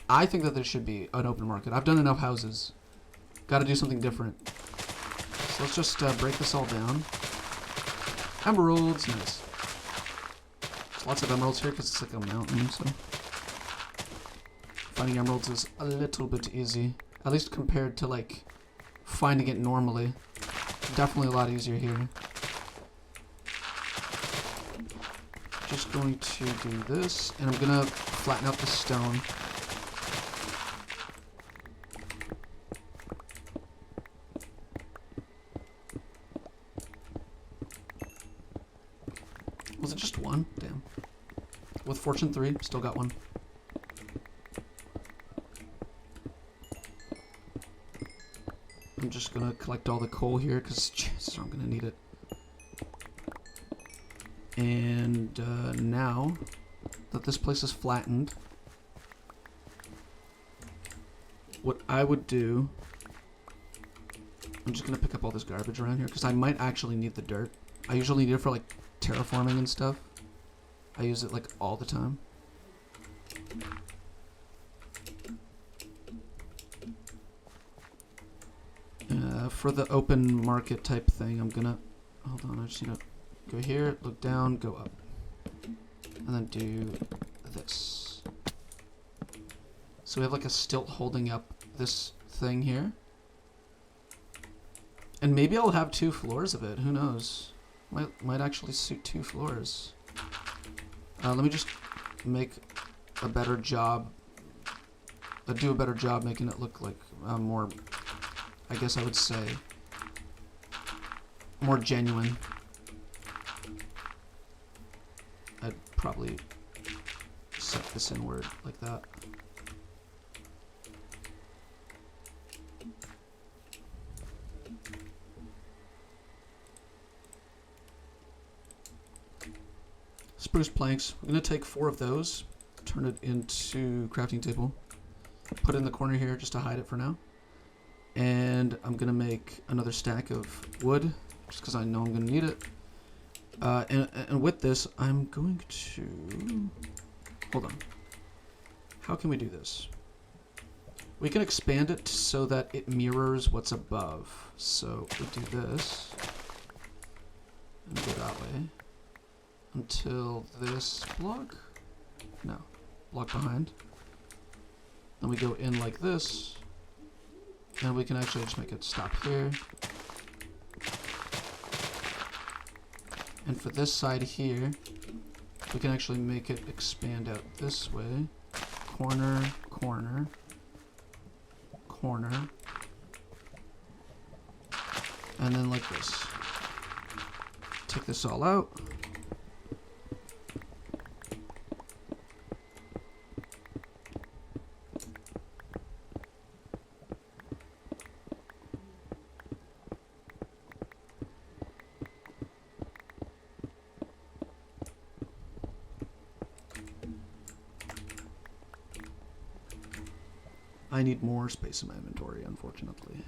I think that there should be an open market. I've done enough houses. Gotta do something different. So let's just break this all down. Emeralds, nice. There's lots of emeralds here because it's like a mountain, so finding emeralds is a little bit easy. At least compared to like finding it normally. Definitely a lot easier here. Just going to do this, and I'm gonna flatten out the stone. Was it just one? Damn. With Fortune 3, still got one. I'm just gonna collect all the coal here, because chances are I'm gonna need it. And now that this place is flattened, what I would do, I'm just gonna pick up all this garbage around here because I might actually need the dirt. I usually need it for like terraforming and stuff. I use it like all the time. For the open market type thing, I'm gonna, hold on, I just need to go here, look down, go up. And then do this. So we have like a stilt holding up this thing here. And maybe I'll have 2 floors of it, who knows. Might actually suit 2 floors. Let me just make a better job, do a better job making it look like more, I guess I would say, more genuine. I'd probably set this inward like that. Spruce planks. I'm going to take 4 of those, turn it into crafting table, put it in the corner here just to hide it for now. And I'm going to make another stack of wood just because I know I'm going to need it. And with this, I'm going to... Hold on. How can we do this? We can expand it so that it mirrors what's above. So we do this and go that way until this block. No, block behind. Then we go in like this, and we can actually just make it stop here. And for this side here, we can actually make it expand out this way. Corner, corner, corner. And then like this. Take this all out. I need more space in my inventory, unfortunately.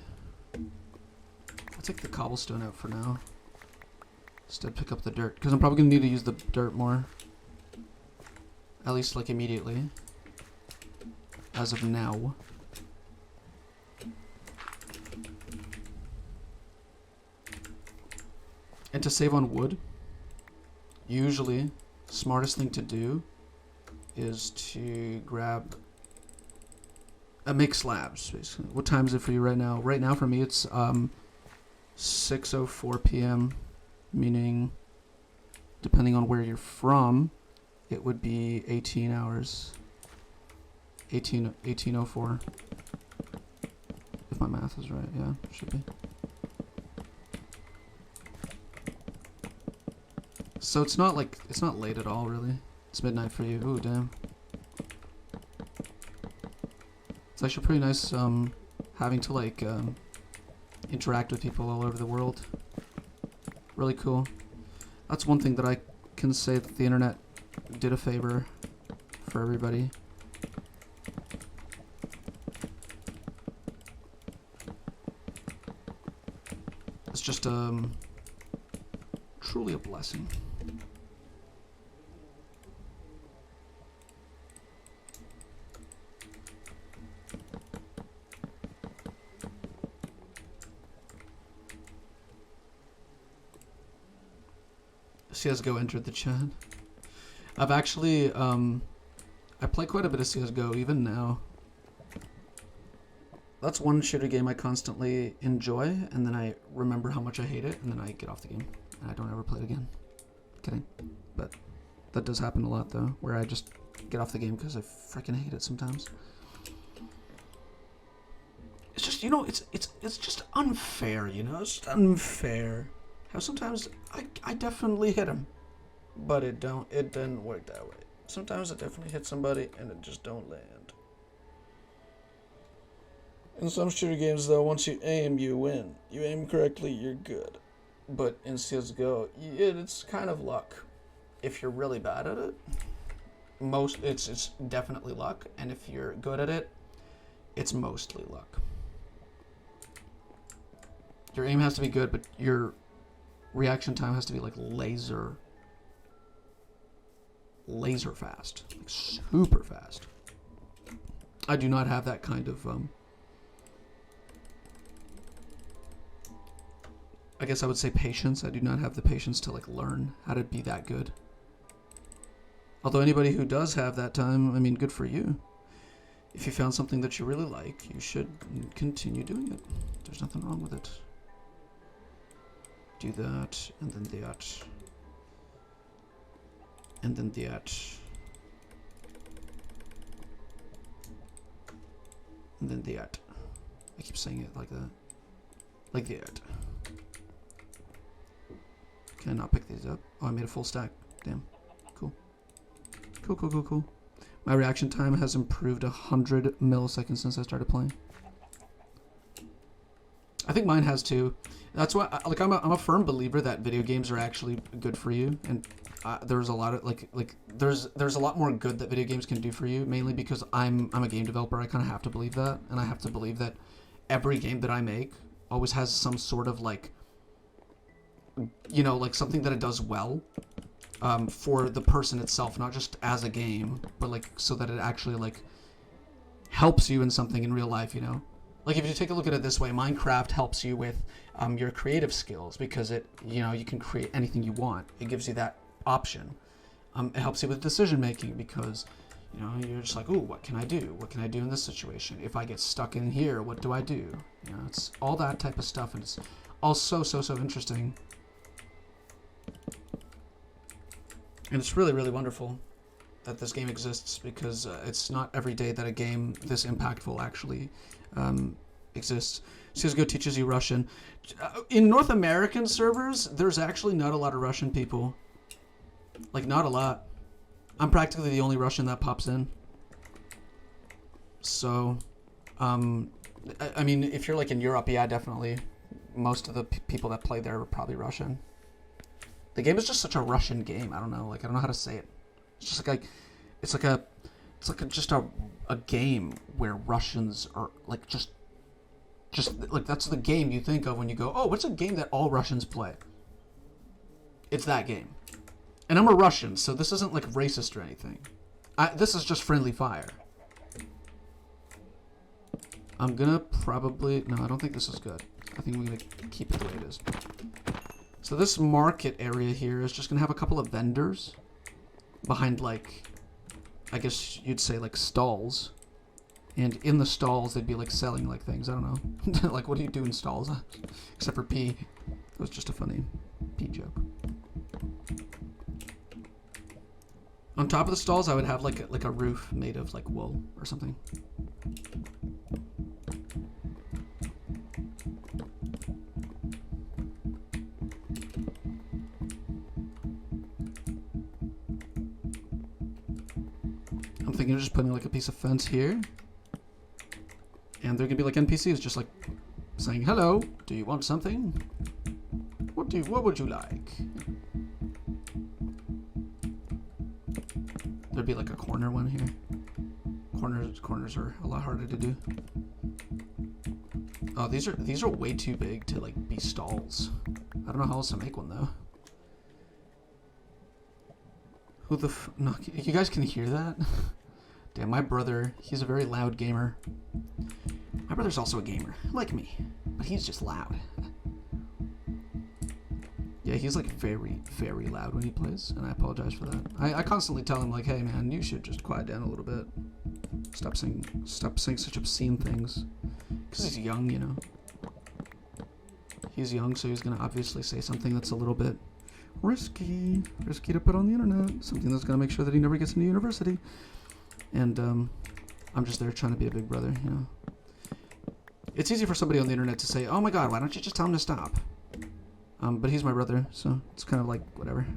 I'll take the cobblestone out for now. Instead, pick up the dirt, because I'm probably going to need to use the dirt more. At least, like, immediately. As of now. And to save on wood, usually, smartest thing to do is to grab... make slabs, basically. What time is it for you right now? Right now for me it's 6:04 p.m. Meaning, depending on where you're from, it would be 18 hours. 18:04. If my math is right, yeah, should be. So it's not like, it's not late at all, really. It's midnight for you. Ooh, damn. It's actually pretty nice having to like interact with people all over the world. Really cool. That's one thing that I can say that the internet did a favor for everybody. It's just truly a blessing. CSGO entered the chat. I've actually, I play quite a bit of CSGO even now. That's one shooter game I constantly enjoy, and then I remember how much I hate it, and then I get off the game, and I don't ever play it again. Kidding. But that does happen a lot, though, where I just get off the game because I freaking hate it sometimes. It's just, you know, it's just unfair, you know? It's just unfair. How sometimes I definitely hit him, but it didn't work that way. Sometimes I definitely hit somebody and it just don't land. In some shooter games though, once you aim, you win. You aim correctly, you're good. But in CSGO, it's kind of luck. If you're really bad at it, it's definitely luck. And if you're good at it, it's mostly luck. Your aim has to be good, but your reaction time has to be like laser fast, like super fast. I do not have that kind of I guess I would say patience. I do not have the patience to like learn how to be that good. Although anybody who does have that time, I mean, good for you. If you found something that you really like, you should continue doing it. There's nothing wrong with it. Do that, and then that. And then that. And then that. I keep saying it like that. Like that. Can I not pick these up? Oh, I made a full stack. Damn. Cool. Cool, cool, cool, cool. My reaction time has improved 100 milliseconds since I started playing. I think mine has too. That's why, like, I'm a firm believer that video games are actually good for you, and there's a lot of there's a lot more good that video games can do for you. Mainly because I'm a game developer. I kind of have to believe that, and I have to believe that every game that I make always has some sort of like, you know, like something that it does well. For the person itself, not just as a game, but like so that it actually like helps you in something in real life, you know? Like if you take a look at it this way, Minecraft helps you with your creative skills because it, you know, you can create anything you want. It gives you that option. It helps you with decision making because, you know, you're just like, ooh, what can I do? What can I do in this situation? If I get stuck in here, what do I do? You know, it's all that type of stuff, and it's all so interesting. And it's really, really wonderful that this game exists because it's not every day that a game this impactful actually exists. CSGO teaches you Russian. In North American servers, there's actually not a lot of Russian people. Like, not a lot. I'm practically the only Russian that pops in. So, I mean, if you're like in Europe, yeah, definitely. Most of the people that play there are probably Russian. The game is just such a Russian game. I don't know. Like, I don't know how to say it. It's just like just a game where Russians are like just like that's the game you think of when you go, oh, what's a game that all Russians play? It's that game. And I'm a Russian, so this isn't like racist or anything. This is just friendly fire. I'm gonna probably, no, I don't think this is good. I think I'm gonna keep it the way it is. So this market area here is just going to have a couple of vendors behind, like, I guess you'd say, like, stalls. And in the stalls, they'd be, like, selling, like, things. I don't know. Like, what do you do in stalls? Except for pee. That was just a funny pee joke. On top of the stalls, I would have, like a roof made of, like, wool or something. I'm thinking of just putting like a piece of fence here, and there could be like NPCs just like saying, "Hello, do you want something? What would you like?" There'd be like a corner one here. Corners are a lot harder to do. Oh, these are way too big to like be stalls. I don't know how else to make one though. Who the no? You guys can hear that? Damn, my brother, he's a very loud gamer. My brother's also a gamer, like me, but he's just loud. Yeah, he's like very, very loud when he plays, and I apologize for that. I constantly tell him like, hey man, you should just quiet down a little bit. Stop saying such obscene things. Because he's young, you know. He's young, so he's gonna obviously say something that's a little bit risky to put on the internet. Something that's gonna make sure that he never gets into university. And I'm just there trying to be a big brother, you know. It's easy for somebody on the internet to say, oh my god, why don't you just tell him to stop? But he's my brother, so it's kind of like, whatever.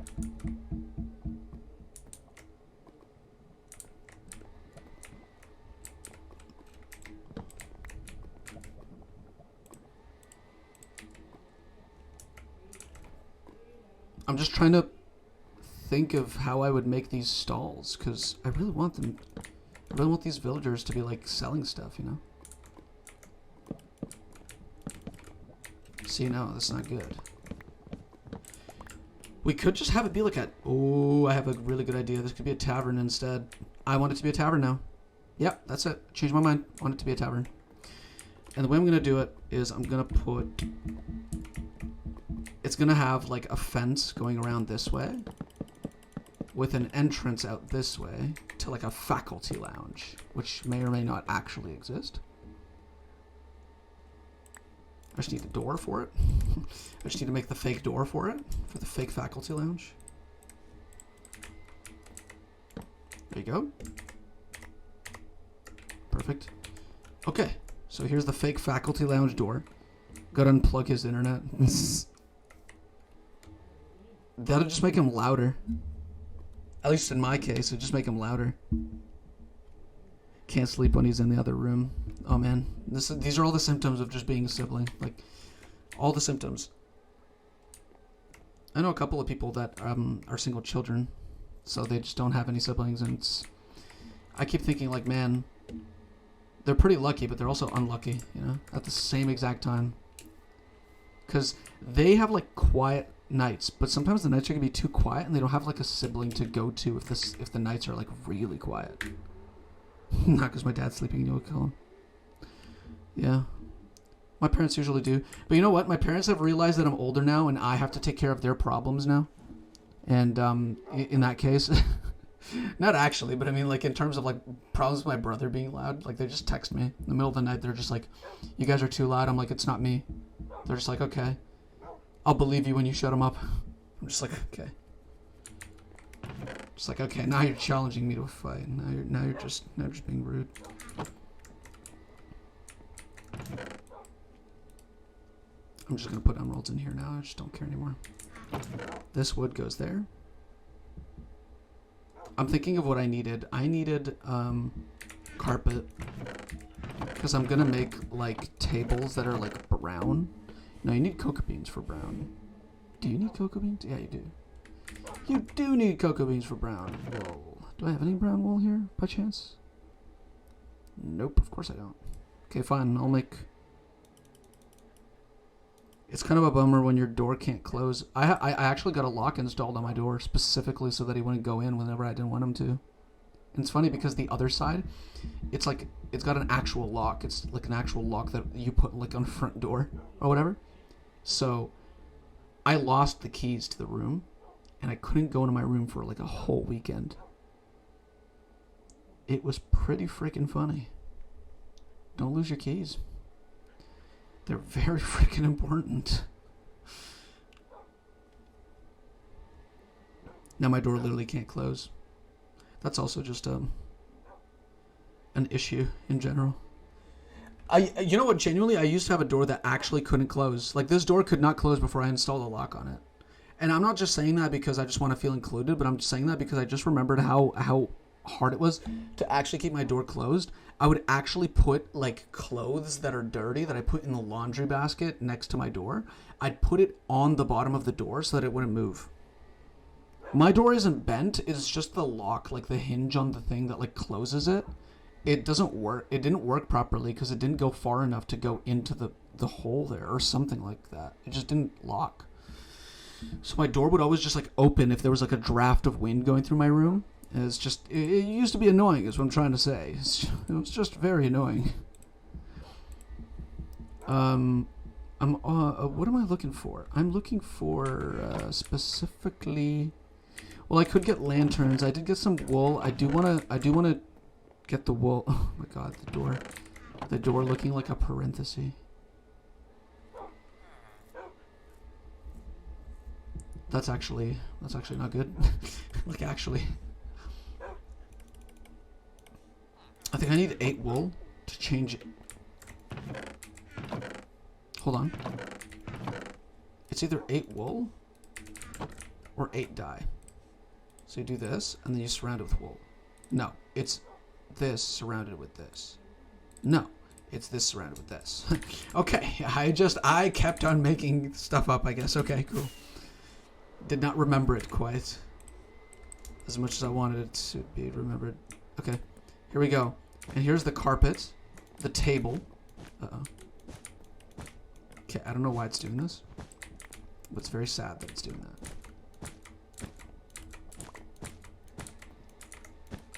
I'm just trying to think of how I would make these stalls, because I really want them. I really want these villagers to be like selling stuff, you know. See, no, that's not good. We could just have it be like a... Oh, I have a really good idea. This could be a tavern instead. I want it to be a tavern now. Yep, that's it. Changed my mind. I want it to be a tavern. And the way I'm going to do it is I'm going to put... It's going to have like a fence going around this way with an entrance out this way to like a faculty lounge, which may or may not actually exist. I just need a door for it. I just need to make the fake door for it, for the fake faculty lounge. There you go. Perfect. Okay, so here's the fake faculty lounge door. Gotta unplug his internet. That'll just make him louder. At least in my case, it'll just make him louder. Can't sleep when he's in the other room. Oh man, these are all the symptoms of just being a sibling. Like, all the symptoms. I know a couple of people that are single children, so they just don't have any siblings, and I keep thinking like, man, they're pretty lucky, but they're also unlucky, you know, at the same exact time. Because they have like quiet nights, but sometimes the nights are gonna be too quiet, and they don't have like a sibling to go to if the nights are like really quiet. Not because my dad's sleeping, you would kill him. Yeah. My parents usually do. But you know what? My parents have realized that I'm older now and I have to take care of their problems now. And in that case, not actually, but I mean like in terms of like problems with my brother being loud, like they just text me in the middle of the night. They're just like, you guys are too loud. I'm like, it's not me. They're just like, okay, I'll believe you when you shut them up. I'm just like, okay. It's like, okay, now you're challenging me to a fight. Now you're just being rude. I'm just gonna put emeralds in here now. I just don't care anymore. This wood goes there. I'm thinking of what I needed. I needed carpet because I'm gonna make like tables that are like brown. No, you need cocoa beans for brown. Do you need cocoa beans? Yeah, you do. You do need cocoa beans for brown wool. Do I have any brown wool here, by chance? Nope, of course I don't. Okay, fine, I'll make... It's kind of a bummer when your door can't close. I actually got a lock installed on my door specifically so that he wouldn't go in whenever I didn't want him to. And it's funny because the other side, it's like, it's got an actual lock. It's like an actual lock that you put like on the front door or whatever. So I lost the keys to the room. And I couldn't go into my room for like a whole weekend. It was pretty freaking funny. Don't lose your keys. They're very freaking important. Now my door literally can't close. That's also just an issue in general. You know what, genuinely, I used to have a door that actually couldn't close. Like this door could not close before I installed a lock on it. And I'm not just saying that because I just want to feel included, but I'm just saying that because I just remembered how hard it was to actually keep my door closed. I would actually put like clothes that are dirty that I put in the laundry basket next to my door. I'd put it on the bottom of the door so that it wouldn't move. My door isn't bent. It's just the lock, like the hinge on the thing that like closes it. It doesn't work. It didn't work properly because it didn't go far enough to go into the hole there or something like that. It just didn't lock. So my door would always just like open if there was like a draft of wind going through my room. And it's just, it used to be annoying is what I'm trying to say. It was just very annoying. What am I looking for? I'm looking for specifically, well, I could get lanterns. I did get some wool. I do want to get the wool. Oh my God, the door looking like a parenthesis. That's actually not good. Like actually. I think I need 8 wool to change it. Hold on. It's either 8 wool or 8 dye. So you do this and then you surround it with wool. No, it's this surrounded with this. No, it's this surrounded with this. Okay, I kept on making stuff up, I guess. Okay, cool. Did not remember it quite as much as I wanted it to be remembered. Okay, here we go. And here's the carpet, the table. Uh-oh. Okay, I don't know why it's doing this. But it's very sad that it's doing that.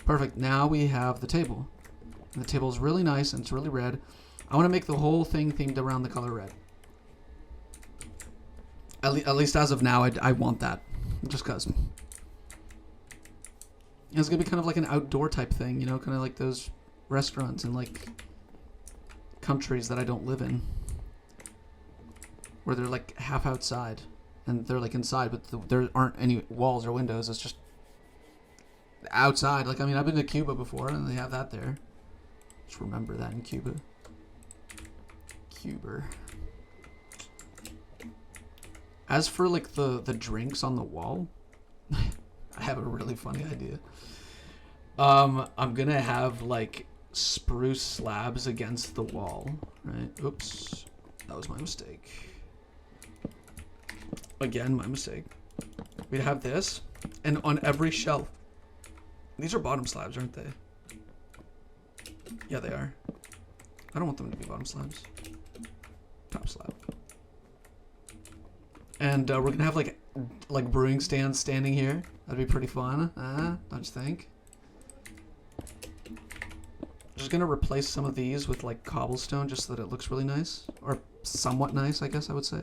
Perfect. Now we have the table. And the table is really nice and it's really red. I want to make the whole thing themed around the color red. At least as of now, I want that. Just because. It's going to be kind of like an outdoor type thing, you know, kind of like those restaurants in like countries that I don't live in. Where they're like half outside. And they're like inside, but there aren't any walls or windows. It's just outside. Like, I mean, I've been to Cuba before and they have that there. Just remember that in Cuba. Cuba. As for like the drinks on the wall, I have a really funny idea. I'm gonna have like spruce slabs against the wall, right? Oops, that was my mistake. Again, my mistake. We'd have this, and on every shelf, these are bottom slabs, aren't they? Yeah, they are. I don't want them to be bottom slabs. Top slab. And we're gonna have like brewing stands standing here. That'd be pretty fun. Don't you think? Just gonna replace some of these with like cobblestone just so that it looks really nice, or somewhat nice, I guess I would say.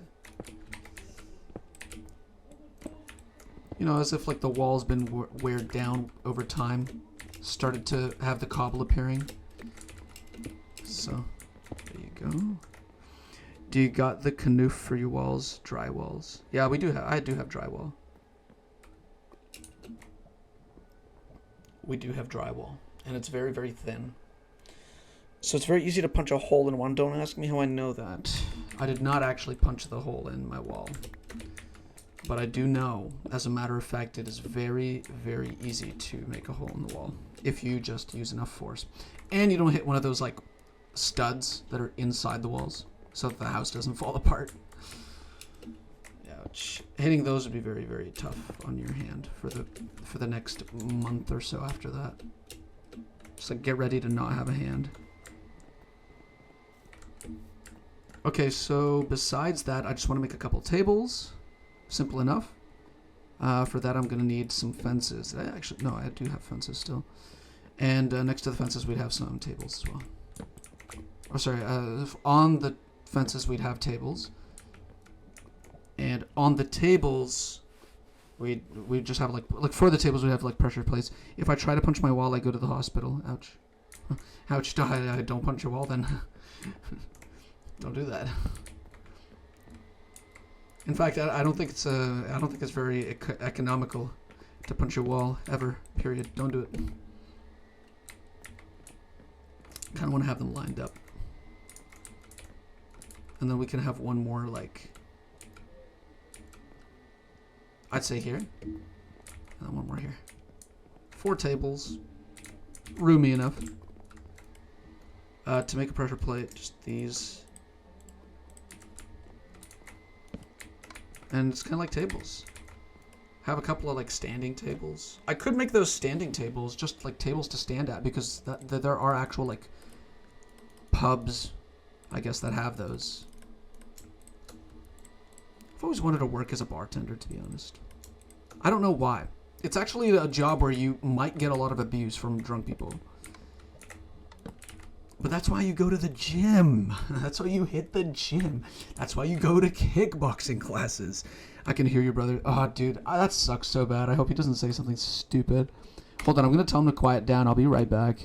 You know, as if like the wall's been weared down over time, started to have the cobble appearing. So there you go. Do you got the canoe for your walls? Dry walls. Yeah, we do have. I do have drywall. We do have drywall, and it's very, very thin. So it's very easy to punch a hole in one. Don't ask me how I know that. I did not actually punch the hole in my wall. But I do know, as a matter of fact, it is very, very easy to make a hole in the wall if you just use enough force. And you don't hit one of those, like, studs that are inside the walls so that the house doesn't fall apart. Ouch. Hitting those would be very, very tough on your hand for the next month or so after that. Just, like, get ready to not have a hand. Okay, so besides that, I just want to make a couple tables. Simple enough. For that, I'm going to need some fences. Actually, no, I do have fences still. And next to the fences, we'd have some tables as well. Oh, sorry. On the fences, we'd have tables. And on the tables, we'd just have, like for the tables, we'd have, like, pressure plates. If I try to punch my wall, I go to the hospital. Ouch. Ouch. Don't punch your wall, then. Don't do that. In fact, I don't think it's very economical to punch your wall ever. Period. Don't do it. Kind of want to have them lined up, and then we can have one more, like, I'd say here, and one more here. 4 tables, roomy enough to make a pressure plate. Just these. And it's kind of like tables. Have a couple of, like, standing tables. I could make those standing tables just like tables to stand at, because there are actual, like, pubs, I guess, that have those. I've always wanted to work as a bartender, to be honest. I don't know why. It's actually a job where you might get a lot of abuse from drunk people. But that's why you go to the gym. That's why you hit the gym. That's why you go to kickboxing classes. I can hear your brother. Oh, dude, that sucks so bad. I hope he doesn't say something stupid. Hold on, I'm going to tell him to quiet down. I'll be right back.